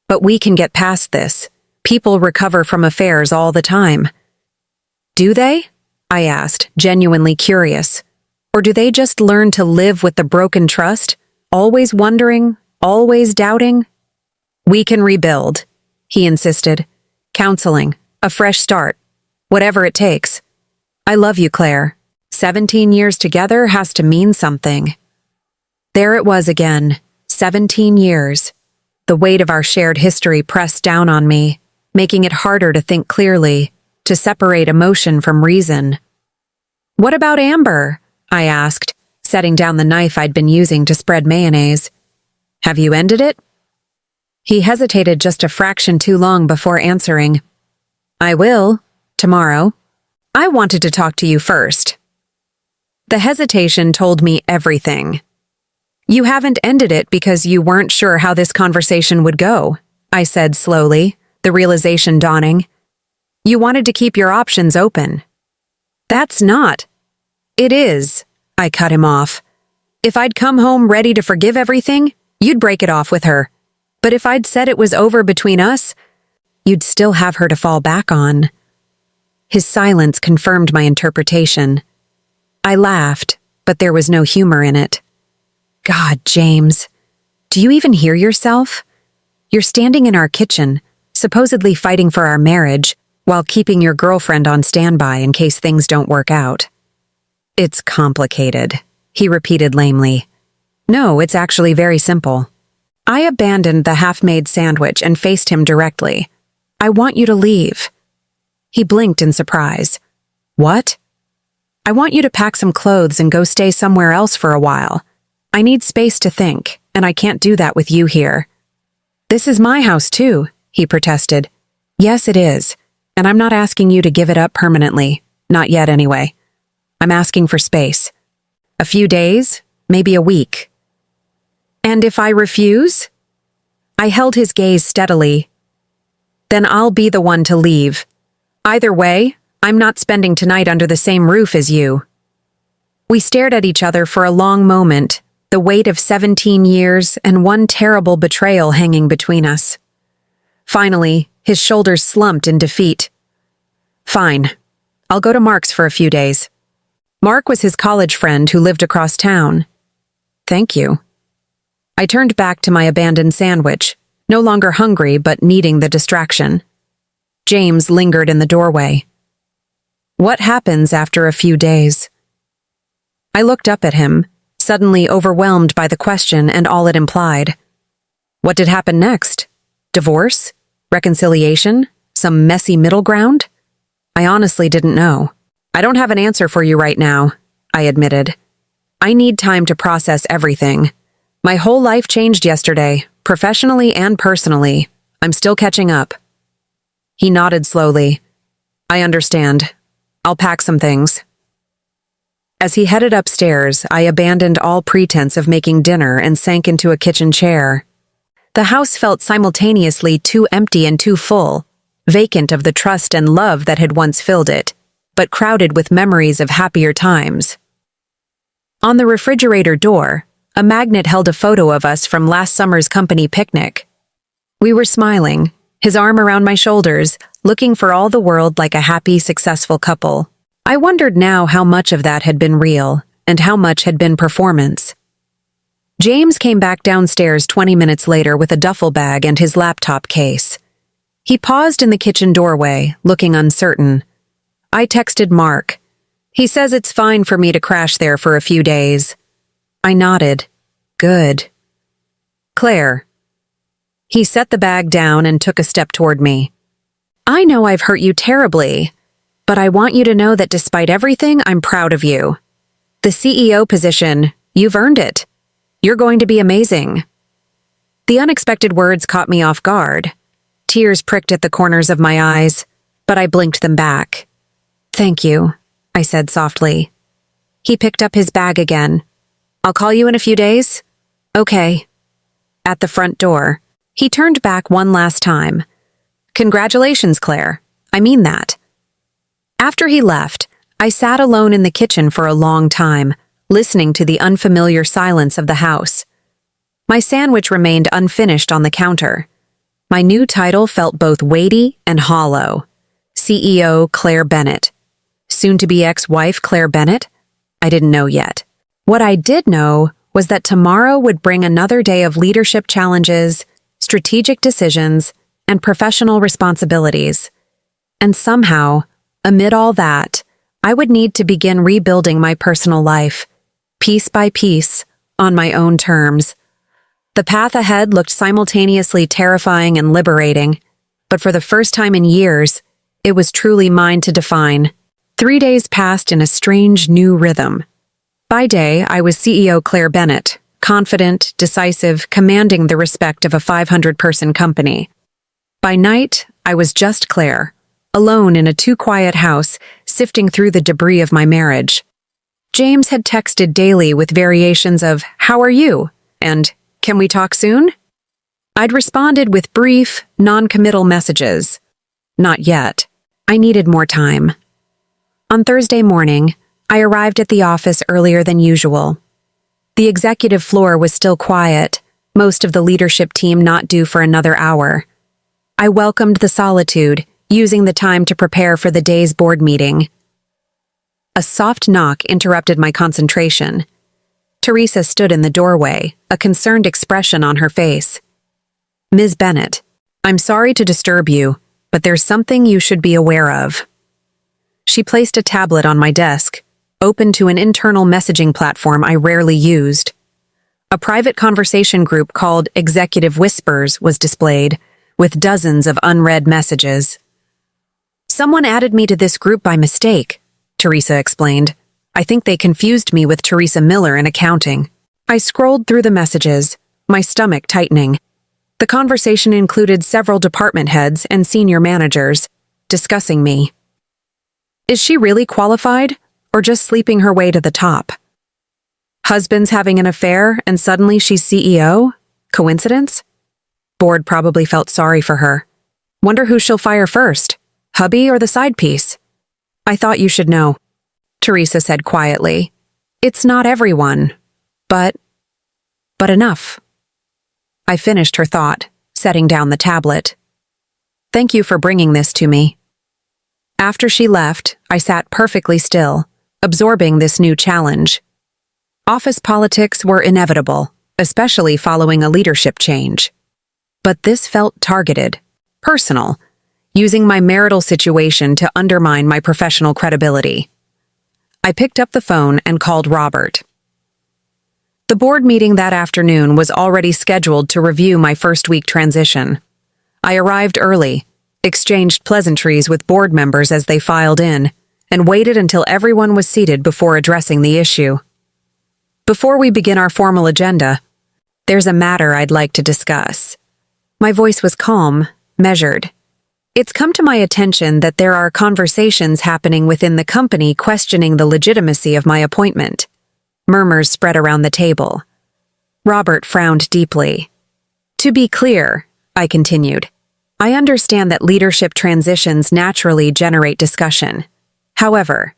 But we can get past this. People recover from affairs all the time. Do they? I asked, genuinely curious. Or do they just learn to live with the broken trust, always wondering, always doubting? We can rebuild, he insisted. Counseling, a fresh start, whatever it takes. I love you, Claire. 17 years together has to mean something. There it was again, 17 years. The weight of our shared history pressed down on me, making it harder to think clearly, to separate emotion from reason. What about Amber? I asked, setting down the knife I'd been using to spread mayonnaise. Have you ended it? He hesitated just a fraction too long before answering. I will, tomorrow. I wanted to talk to you first. The hesitation told me everything. You haven't ended it because you weren't sure how this conversation would go, I said slowly, the realization dawning. You wanted to keep your options open. That's not. It is, I cut him off. If I'd come home ready to forgive everything, you'd break it off with her. But if I'd said it was over between us, you'd still have her to fall back on. His silence confirmed my interpretation. I laughed, but there was no humor in it. God, James, do you even hear yourself? You're standing in our kitchen, supposedly fighting for our marriage, while keeping your girlfriend on standby in case things don't work out. It's complicated, he repeated lamely. No, it's actually very simple. I abandoned the half-made sandwich and faced him directly. I want you to leave. He blinked in surprise. What? I want you to pack some clothes and go stay somewhere else for a while. I need space to think, and I can't do that with you here. This is my house too, he protested. Yes, it is, and I'm not asking you to give it up permanently. Not yet, anyway. I'm asking for space. A few days, maybe a week. And if I refuse? I held his gaze steadily. Then I'll be the one to leave. Either way, I'm not spending tonight under the same roof as you. We stared at each other for a long moment, the weight of 17 years and one terrible betrayal hanging between us. Finally, his shoulders slumped in defeat. Fine. I'll go to Mark's for a few days. Mark was his college friend who lived across town. Thank you. I turned back to my abandoned sandwich, no longer hungry but needing the distraction. James lingered in the doorway. What happens after a few days? I looked up at him, suddenly overwhelmed by the question and all it implied. What did happen next? Divorce? Reconciliation? Some messy middle ground? I honestly didn't know. I don't have an answer for you right now, I admitted. I need time to process everything. My whole life changed yesterday, professionally and personally. I'm still catching up. He nodded slowly. I understand. I'll pack some things. As he headed upstairs, I abandoned all pretense of making dinner and sank into a kitchen chair. The house felt simultaneously too empty and too full, vacant of the trust and love that had once filled it, but crowded with memories of happier times. On the refrigerator door, a magnet held a photo of us from last summer's company picnic. We were smiling, his arm around my shoulders, looking for all the world like a happy, successful couple. I wondered now how much of that had been real and how much had been performance. James came back downstairs 20 minutes later with a duffel bag and his laptop case. He paused in the kitchen doorway, looking uncertain. I texted Mark. He says it's fine for me to crash there for a few days. I nodded. Good. Claire. He set the bag down and took a step toward me. I know I've hurt you terribly, but I want you to know that despite everything, I'm proud of you. The CEO position, you've earned it. You're going to be amazing. The unexpected words caught me off guard. Tears pricked at the corners of my eyes, but I blinked them back. Thank you, I said softly. He picked up his bag again. I'll call you in a few days? Okay. At the front door, he turned back one last time. Congratulations, Claire. I mean that. After he left, I sat alone in the kitchen for a long time, listening to the unfamiliar silence of the house. My sandwich remained unfinished on the counter. My new title felt both weighty and hollow. CEO Claire Bennett. Soon-to-be ex-wife Claire Bennett? I didn't know yet. What I did know was that tomorrow would bring another day of leadership challenges, strategic decisions, and professional responsibilities. And somehow, amid all that, I would need to begin rebuilding my personal life, piece by piece, on my own terms. The path ahead looked simultaneously terrifying and liberating, but for the first time in years, it was truly mine to define. 3 days passed in a strange new rhythm. By day, I was CEO Claire Bennett, confident, decisive, commanding the respect of a 500-person company. By night, I was just Claire, alone in a too-quiet house, sifting through the debris of my marriage. James had texted daily with variations of, "How are you?" and "Can we talk soon?" I'd responded with brief, non-committal messages. Not yet. I needed more time. On Thursday morning, I arrived at the office earlier than usual. The executive floor was still quiet, most of the leadership team not due for another hour. I welcomed the solitude, using the time to prepare for the day's board meeting. A soft knock interrupted my concentration. Teresa stood in the doorway, a concerned expression on her face. "Ms. Bennett, I'm sorry to disturb you, but there's something you should be aware of." She placed a tablet on my desk, open to an internal messaging platform I rarely used. A private conversation group called Executive Whispers was displayed, with dozens of unread messages. "Someone added me to this group by mistake," Teresa explained. "I think they confused me with Teresa Miller in accounting." I scrolled through the messages, my stomach tightening. The conversation included several department heads and senior managers, discussing me. Is she really qualified, or just sleeping her way to the top? Husband's having an affair, and suddenly she's CEO? Coincidence? Board probably felt sorry for her. Wonder who she'll fire first, hubby or the side piece? I thought you should know, Teresa said quietly. It's not everyone, but enough. I finished her thought, setting down the tablet. Thank you for bringing this to me. After she left, I sat perfectly still, absorbing this new challenge. Office politics were inevitable, especially following a leadership change. But this felt targeted, personal, using my marital situation to undermine my professional credibility. I picked up the phone and called Robert. The board meeting that afternoon was already scheduled to review my first-week transition. I arrived early, exchanged pleasantries with board members as they filed in, and waited until everyone was seated before addressing the issue. Before we begin our formal agenda, there's a matter I'd like to discuss. My voice was calm, measured. It's come to my attention that there are conversations happening within the company questioning the legitimacy of my appointment. Murmurs spread around the table. Robert frowned deeply. To be clear, I continued, I understand that leadership transitions naturally generate discussion. However,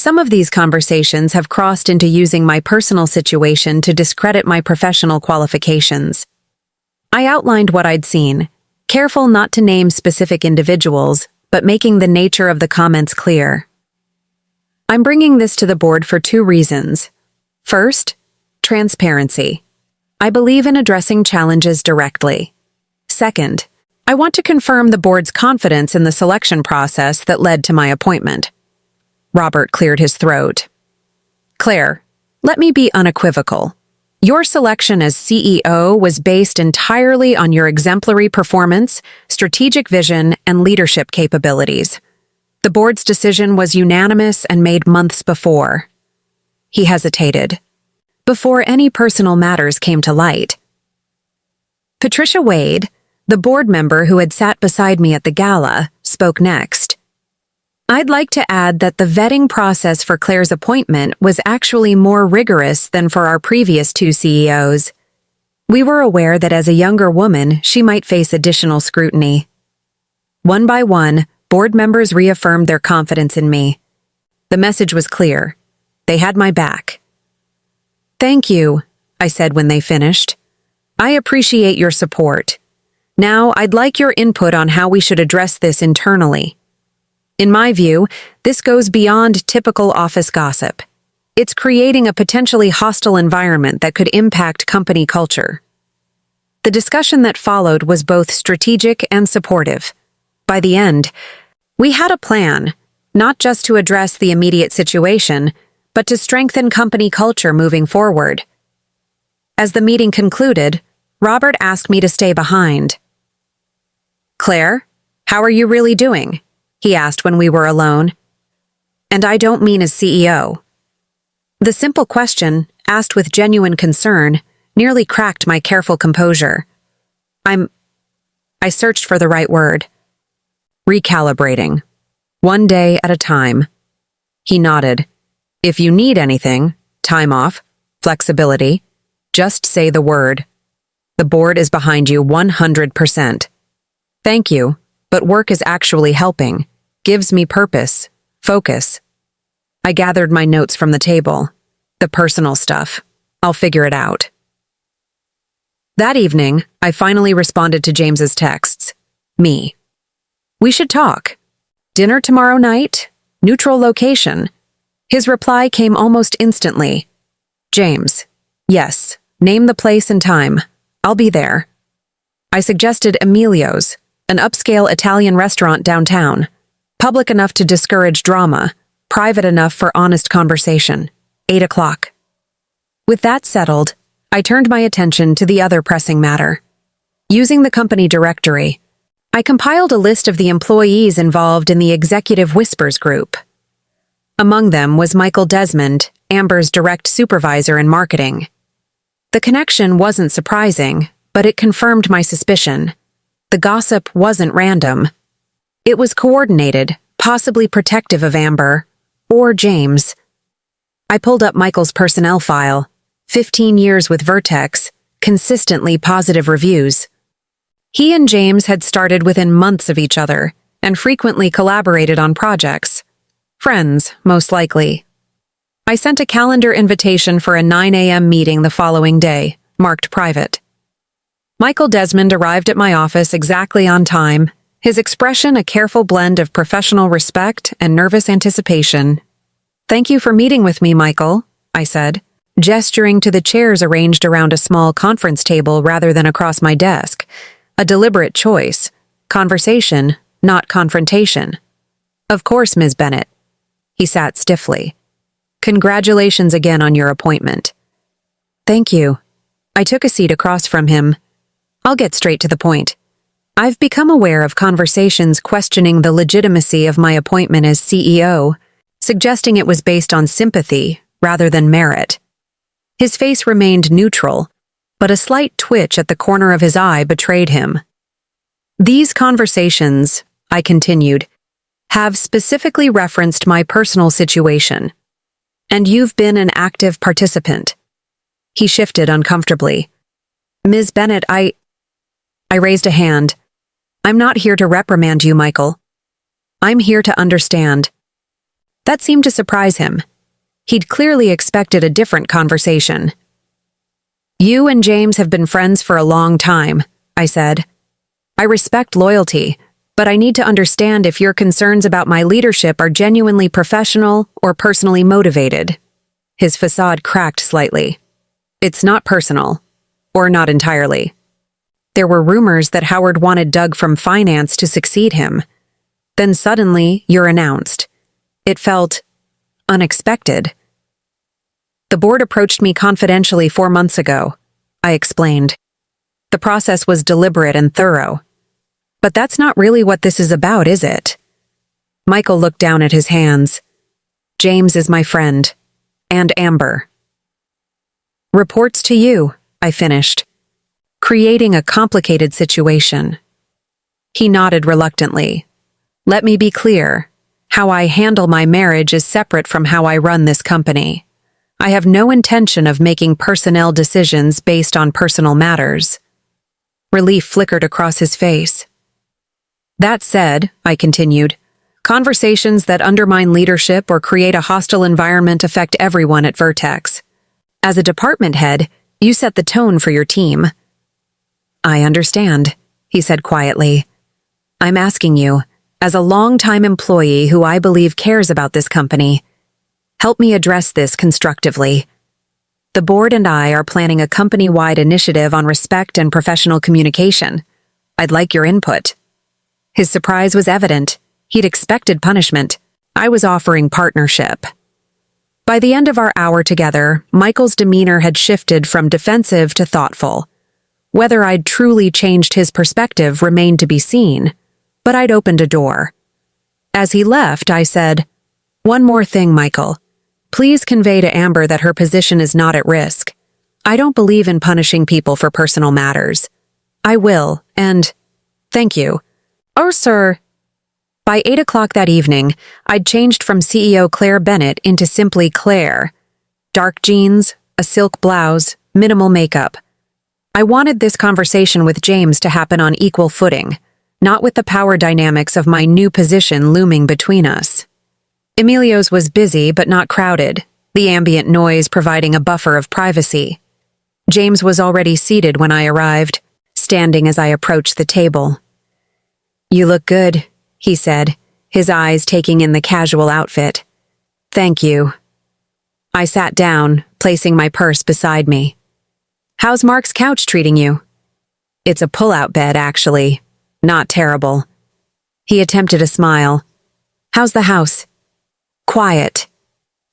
Some of these conversations have crossed into using my personal situation to discredit my professional qualifications. I outlined what I'd seen, careful not to name specific individuals, but making the nature of the comments clear. I'm bringing this to the board for 2 reasons. First, transparency. I believe in addressing challenges directly. Second, I want to confirm the board's confidence in the selection process that led to my appointment. Robert cleared his throat. Claire, let me be unequivocal. Your selection as CEO was based entirely on your exemplary performance, strategic vision, and leadership capabilities. The board's decision was unanimous and made months before. He hesitated. Before any personal matters came to light. Patricia Wade, the board member who had sat beside me at the gala, spoke next. I'd like to add that the vetting process for Claire's appointment was actually more rigorous than for our previous 2 CEOs. We were aware that as a younger woman, she might face additional scrutiny. One by one, board members reaffirmed their confidence in me. The message was clear. They had my back. Thank you, I said when they finished. I appreciate your support. Now, I'd like your input on how we should address this internally. In my view, this goes beyond typical office gossip. It's creating a potentially hostile environment that could impact company culture. The discussion that followed was both strategic and supportive. By the end, we had a plan, not just to address the immediate situation, but to strengthen company culture moving forward. As the meeting concluded, Robert asked me to stay behind. Claire, how are you really doing? He asked when we were alone. And I don't mean as CEO. The simple question, asked with genuine concern, nearly cracked my careful composure. I searched for the right word. Recalibrating. One day at a time. He nodded. If you need anything, time off, flexibility, just say the word. The board is behind you 100%. Thank you, but work is actually helping. Gives me purpose, focus. I gathered my notes from the table. The personal stuff. I'll figure it out. That evening, I finally responded to James's texts. Me. We should talk. Dinner tomorrow night? Neutral location. His reply came almost instantly. James. Yes. Name the place and time. I'll be there. I suggested Emilio's, an upscale Italian restaurant downtown. Public enough to discourage drama, private enough for honest conversation. 8 o'clock. With that settled, I turned my attention to the other pressing matter. Using the company directory, I compiled a list of the employees involved in the Executive Whispers group. Among them was Michael Desmond, Amber's direct supervisor in marketing. The connection wasn't surprising, but it confirmed my suspicion. The gossip wasn't random. It was coordinated, possibly protective of Amber, or James. I pulled up Michael's personnel file. 15 years with Vertex, consistently positive reviews. He and James had started within months of each other, and frequently collaborated on projects. Friends, most likely. I sent a calendar invitation for a 9 a.m. meeting the following day, marked private. Michael Desmond arrived at my office exactly on time, his expression a careful blend of professional respect and nervous anticipation. Thank you for meeting with me, Michael, I said, gesturing to the chairs arranged around a small conference table rather than across my desk. A deliberate choice. Conversation, not confrontation. Of course, Ms. Bennett. He sat stiffly. Congratulations again on your appointment. Thank you. I took a seat across from him. I'll get straight to the point. I've become aware of conversations questioning the legitimacy of my appointment as CEO, suggesting it was based on sympathy rather than merit. His face remained neutral, but a slight twitch at the corner of his eye betrayed him. These conversations, I continued, have specifically referenced my personal situation. And you've been an active participant. He shifted uncomfortably. Ms. Bennett, I raised a hand. I'm not here to reprimand you, Michael. I'm here to understand. That seemed to surprise him. He'd clearly expected a different conversation. "You and James have been friends for a long time," I said. "I respect loyalty, but I need to understand if your concerns about my leadership are genuinely professional or personally motivated." His facade cracked slightly. "It's not personal, or not entirely. There were rumors that Howard wanted Doug from finance to succeed him. Then suddenly, you're announced. It felt unexpected." "The board approached me confidentially 4 months ago," I explained. "The process was deliberate and thorough. But that's not really what this is about, is it?" Michael looked down at his hands. "James is my friend. And Amber." "Reports to you," I finished, creating a complicated situation. He nodded reluctantly. "Let me be clear. How I handle my marriage is separate from how I run this company. I have no intention of making personnel decisions based on personal matters." Relief flickered across his face. "That said," I continued, "conversations that undermine leadership or create a hostile environment affect everyone at Vertex. As a department head, you set the tone for your team." "I understand," he said quietly. "I'm asking you, as a long-time employee who I believe cares about this company, help me address this constructively. The board and I are planning a company-wide initiative on respect and professional communication. I'd like your input." His surprise was evident. He'd expected punishment. I was offering partnership. By the end of our hour together, Michael's demeanor had shifted from defensive to thoughtful. Whether I'd truly changed his perspective remained to be seen, but I'd opened a door. As he left, I said, "One more thing, Michael. Please convey to Amber that her position is not at risk. I don't believe in punishing people for personal matters. I will, and thank you." "Oh, sir." By 8 o'clock that evening, I'd changed from CEO Claire Bennett into simply Claire. Dark jeans, a silk blouse, minimal makeup. I wanted this conversation with James to happen on equal footing, not with the power dynamics of my new position looming between us. Emilio's was busy but not crowded, the ambient noise providing a buffer of privacy. James was already seated when I arrived, standing as I approached the table. "You look good," he said, his eyes taking in the casual outfit. "Thank you." I sat down, placing my purse beside me. "How's Mark's couch treating you?" "It's a pull-out bed, actually. Not terrible." He attempted a smile. "How's the house?" "Quiet."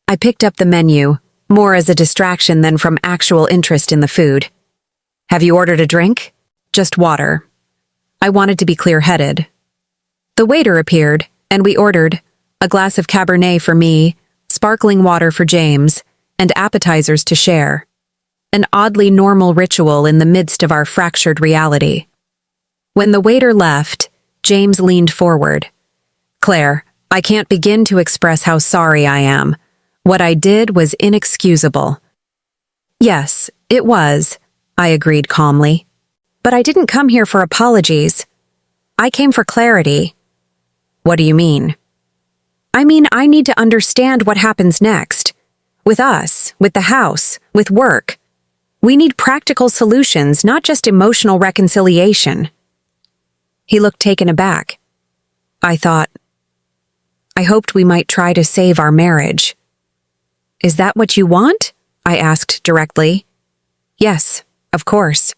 I picked up the menu, more as a distraction than from actual interest in the food. "Have you ordered a drink?" "Just water." I wanted to be clear-headed. The waiter appeared, and we ordered a glass of Cabernet for me, sparkling water for James, and appetizers to share. An oddly normal ritual in the midst of our fractured reality. When the waiter left, James leaned forward. "Claire, I can't begin to express how sorry I am. What I did was inexcusable." "Yes, it was," I agreed calmly. "But I didn't come here for apologies. I came for clarity." "What do you mean?" "I mean, I need to understand what happens next. With us, with the house, with work. We need practical solutions, not just emotional reconciliation." He looked taken aback. I hoped we might try to save our marriage." "Is that what you want?" I asked directly. "Yes, of course."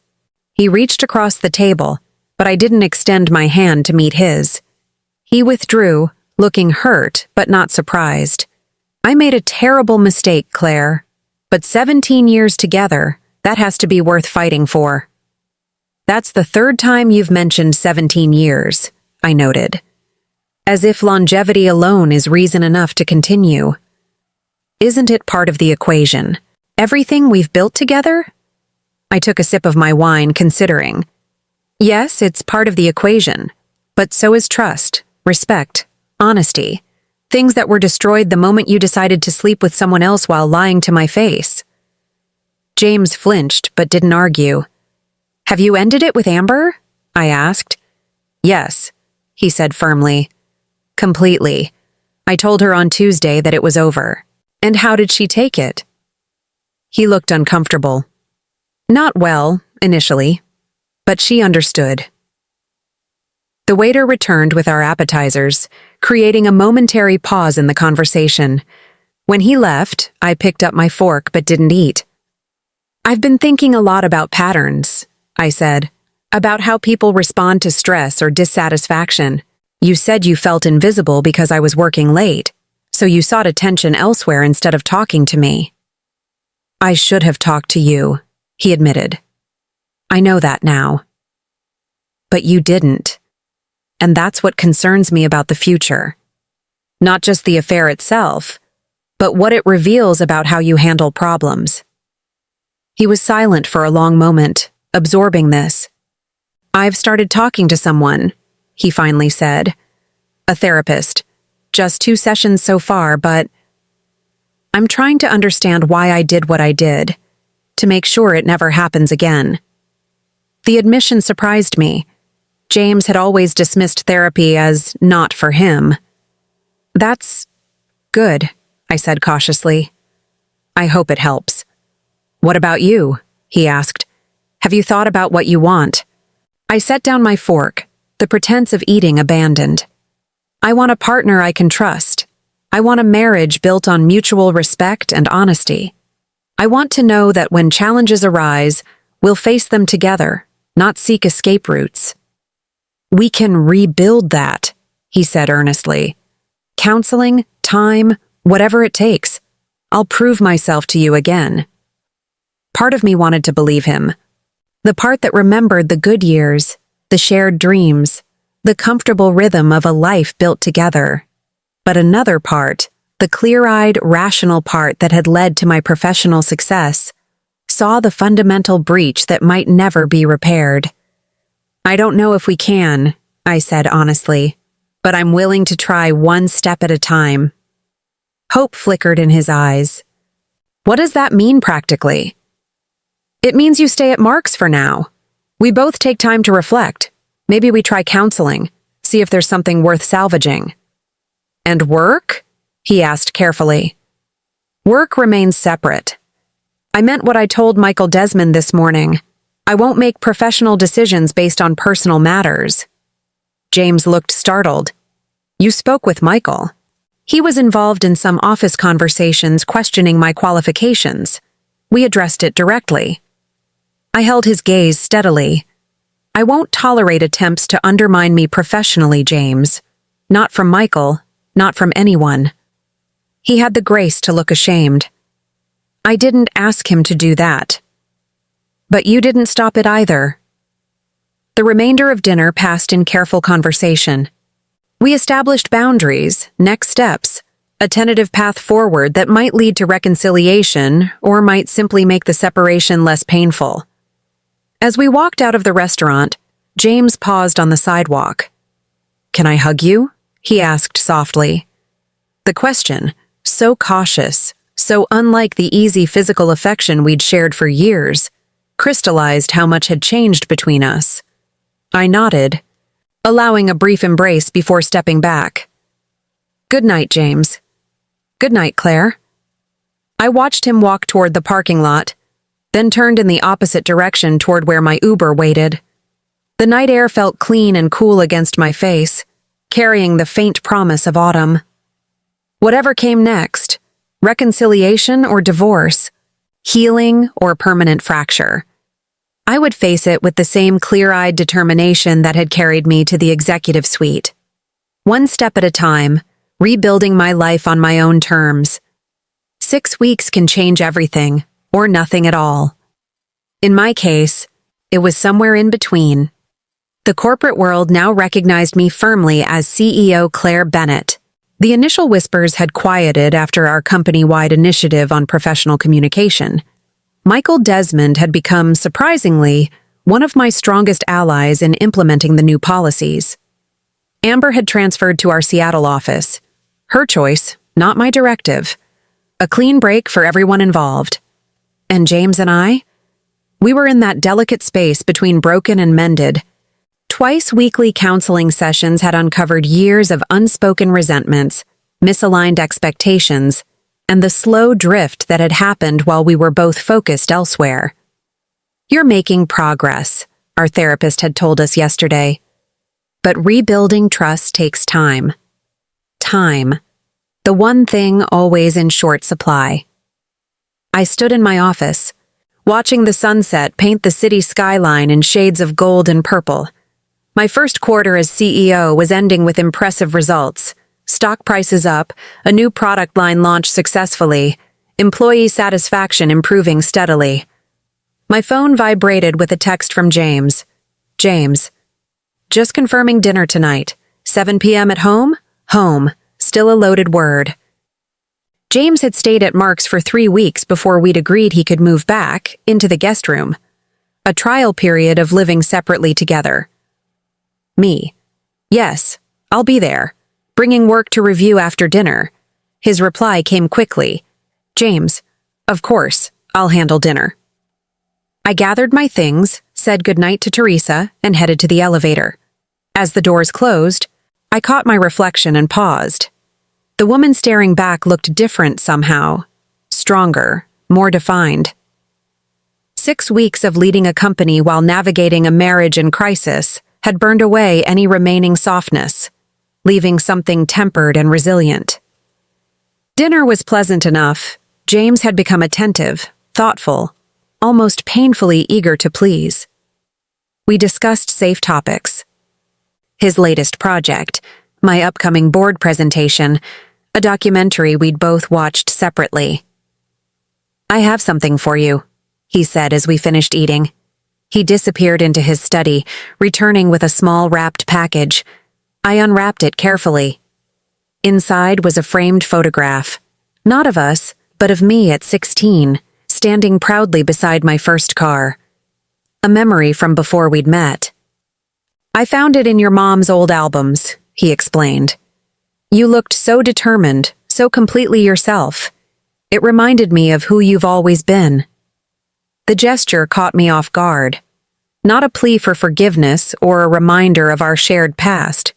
He reached across the table, but I didn't extend my hand to meet his. He withdrew, looking hurt but not surprised. "I made a terrible mistake, Claire. But 17 years together, that has to be worth fighting for." "That's the third time you've mentioned 17 years, I noted. As if longevity alone is reason enough to continue. Isn't it part of the equation? Everything we've built together? I took a sip of my wine, considering. Yes, it's part of the equation, but so is trust, respect, honesty. Things that were destroyed the moment you decided to sleep with someone else while lying to my face. James flinched, but didn't argue. Have you ended it with Amber? I asked. Yes, he said firmly. Completely. I told her on Tuesday that it was over. And how did she take it? He looked uncomfortable. Not well, initially, but she understood. The waiter returned with our appetizers, creating a momentary pause in the conversation. When he left, I picked up my fork but didn't eat. I've been thinking a lot about patterns, I said, about how people respond to stress or dissatisfaction. You said you felt invisible because I was working late, so you sought attention elsewhere instead of talking to me. I should have talked to you, he admitted. I know that now. But you didn't. And that's what concerns me about the future. Not just the affair itself, but what it reveals about how you handle problems. He was silent for a long moment, absorbing this. I've started talking to someone, he finally said. A therapist. Just 2 sessions so far, but I'm trying to understand why I did what I did, to make sure it never happens again. The admission surprised me. James had always dismissed therapy as not for him. That's good, I said cautiously. I hope it helps. What about you? He asked. Have you thought about what you want? I set down my fork, the pretense of eating abandoned. I want a partner I can trust. I want a marriage built on mutual respect and honesty. I want to know that when challenges arise, we'll face them together, not seek escape routes. We can rebuild that, he said earnestly. Counseling, time, whatever it takes. I'll prove myself to you again. Part of me wanted to believe him. The part that remembered the good years, the shared dreams, the comfortable rhythm of a life built together. But another part, the clear-eyed, rational part that had led to my professional success, saw the fundamental breach that might never be repaired. I don't know if we can, I said honestly, but I'm willing to try one step at a time. Hope flickered in his eyes. What does that mean practically? It means you stay at Mark's for now. We both take time to reflect. Maybe we try counseling, see if there's something worth salvaging. And work? He asked carefully. Work remains separate. I meant what I told Michael Desmond this morning. I won't make professional decisions based on personal matters. James looked startled. You spoke with Michael. He was involved in some office conversations questioning my qualifications. We addressed it directly. I held his gaze steadily. I won't tolerate attempts to undermine me professionally, James. Not from Michael, not from anyone. He had the grace to look ashamed. I didn't ask him to do that. But you didn't stop it either. The remainder of dinner passed in careful conversation. We established boundaries, next steps, a tentative path forward that might lead to reconciliation or might simply make the separation less painful. As we walked out of the restaurant, James paused on the sidewalk. Can I hug you? He asked softly. The question, so cautious, so unlike the easy physical affection we'd shared for years, crystallized how much had changed between us. I nodded, allowing a brief embrace before stepping back. Good night, James. Good night, Claire. I watched him walk toward the parking lot, then turned in the opposite direction toward where my Uber waited. The night air felt clean and cool against my face, carrying the faint promise of autumn. Whatever came next, reconciliation or divorce, healing or permanent fracture, I would face it with the same clear-eyed determination that had carried me to the executive suite. One step at a time, rebuilding my life on my own terms. 6 weeks can change everything, or nothing at all. In my case, it was somewhere in between. The corporate world now recognized me firmly as CEO Claire Bennett. The initial whispers had quieted after our company-wide initiative on professional communication. Michael Desmond had become, surprisingly, one of my strongest allies in implementing the new policies. Amber had transferred to our Seattle office. Her choice, not my directive. A clean break for everyone involved. And James and I? We were in that delicate space between broken and mended. Twice weekly counseling sessions had uncovered years of unspoken resentments, misaligned expectations, and the slow drift that had happened while we were both focused elsewhere. "You're making progress," our therapist had told us yesterday. But rebuilding trust takes time. Time. The one thing always in short supply. I stood in my office, watching the sunset paint the city skyline in shades of gold and purple. My first quarter as CEO was ending with impressive results. Stock prices up, a new product line launched successfully, employee satisfaction improving steadily. My phone vibrated with a text from James. "James, just confirming dinner tonight. 7 p.m. at home? Home. Still a loaded word." James had stayed at Mark's for 3 weeks before we'd agreed he could move back into the guest room. A trial period of living separately together. Me. "Yes, I'll be there. Bringing work to review after dinner." His reply came quickly. "James, of course, I'll handle dinner." I gathered my things, said goodnight to Teresa, and headed to the elevator. As the doors closed, I caught my reflection and paused. The woman staring back looked different somehow. Stronger, more defined. 6 weeks of leading a company while navigating a marriage in crisis had burned away any remaining softness, leaving something tempered and resilient. Dinner was pleasant enough. James had become attentive, thoughtful, almost painfully eager to please. We discussed safe topics. His latest project, my upcoming board presentation, a documentary we'd both watched separately. "I have something for you," he said as we finished eating. He disappeared into his study, returning with a small wrapped package. I unwrapped it carefully. Inside was a framed photograph, not of us, but of me at 16, standing proudly beside my first car. A memory from before we'd met. "I found it in your mom's old albums," he explained. "You looked so determined, so completely yourself. It reminded me of who you've always been." The gesture caught me off guard. Not a plea for forgiveness or a reminder of our shared past,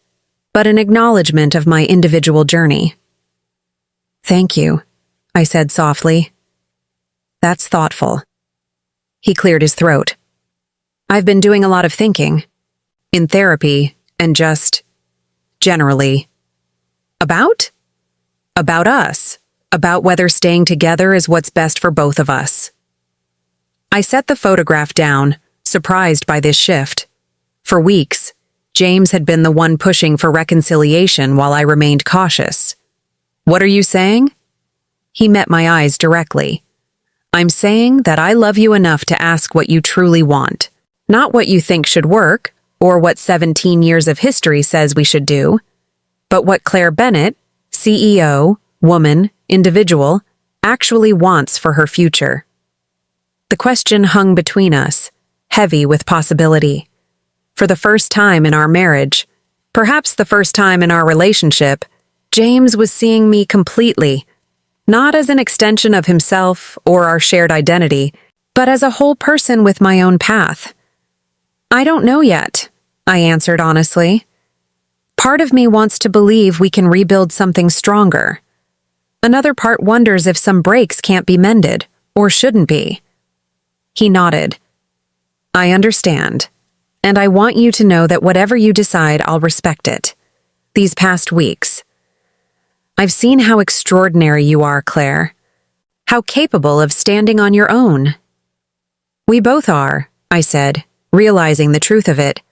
but an acknowledgement of my individual journey. "Thank you," I said softly. "That's thoughtful." He cleared his throat. "I've been doing a lot of thinking. In therapy, and just generally. About? About us. About whether staying together is what's best for both of us." I set the photograph down, surprised by this shift. For weeks, James had been the one pushing for reconciliation while I remained cautious. "What are you saying?" He met my eyes directly. "I'm saying that I love you enough to ask what you truly want, not what you think should work, or what 17 years of history says we should do, but what Claire Bennett, CEO, woman, individual, actually wants for her future." The question hung between us, heavy with possibility. For the first time in our marriage, perhaps the first time in our relationship, James was seeing me completely, not as an extension of himself or our shared identity, but as a whole person with my own path. "I don't know yet," I answered honestly. "Part of me wants to believe we can rebuild something stronger. Another part wonders if some breaks can't be mended, or shouldn't be." He nodded. "I understand, and I want you to know that whatever you decide, I'll respect it. These past weeks, I've seen how extraordinary you are, Claire. How capable of standing on your own." "We both are," I said, realizing the truth of it.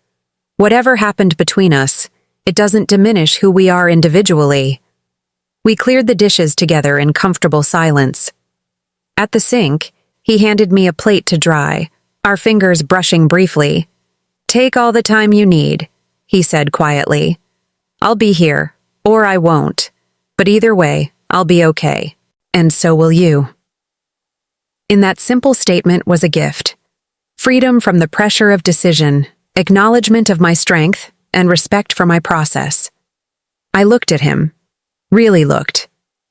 "Whatever happened between us, it doesn't diminish who we are individually." We cleared the dishes together in comfortable silence. At the sink, he handed me a plate to dry, our fingers brushing briefly. "Take all the time you need," he said quietly. "I'll be here, or I won't. But either way, I'll be okay. And so will you." In that simple statement was a gift. Freedom from the pressure of decision, acknowledgement of my strength, and respect for my process. I looked at him, really looked,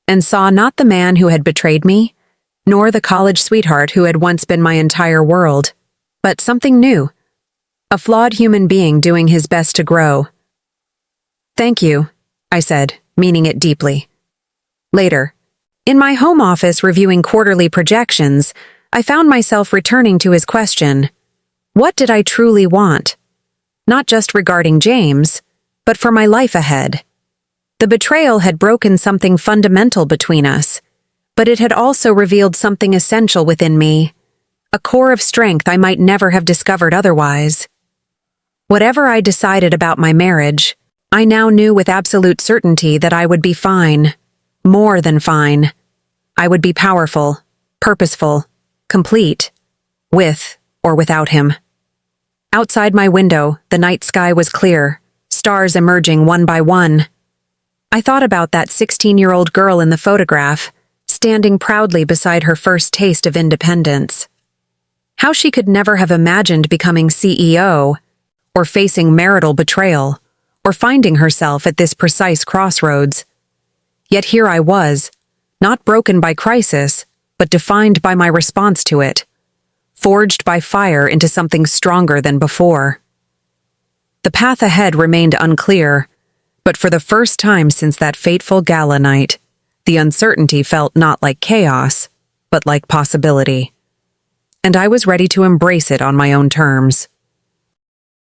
and saw not the man who had betrayed me, nor the college sweetheart who had once been my entire world, but something new. A flawed human being doing his best to grow. "Thank you," I said, meaning it deeply. Later, in my home office reviewing quarterly projections, I found myself returning to his question, what did I truly want? Not just regarding James, but for my life ahead. The betrayal had broken something fundamental between us, but it had also revealed something essential within me, a core of strength I might never have discovered otherwise. Whatever I decided about my marriage, I now knew with absolute certainty that I would be fine, more than fine. I would be powerful, purposeful, complete, with or without him. Outside my window, the night sky was clear, stars emerging one by one. I thought about that 16-year-old girl in the photograph, standing proudly beside her first taste of independence. How she could never have imagined becoming CEO, or facing marital betrayal, or finding herself at this precise crossroads. Yet here I was, not broken by crisis, but defined by my response to it, forged by fire into something stronger than before. The path ahead remained unclear, but for the first time since that fateful gala night, the uncertainty felt not like chaos, but like possibility. And I was ready to embrace it on my own terms.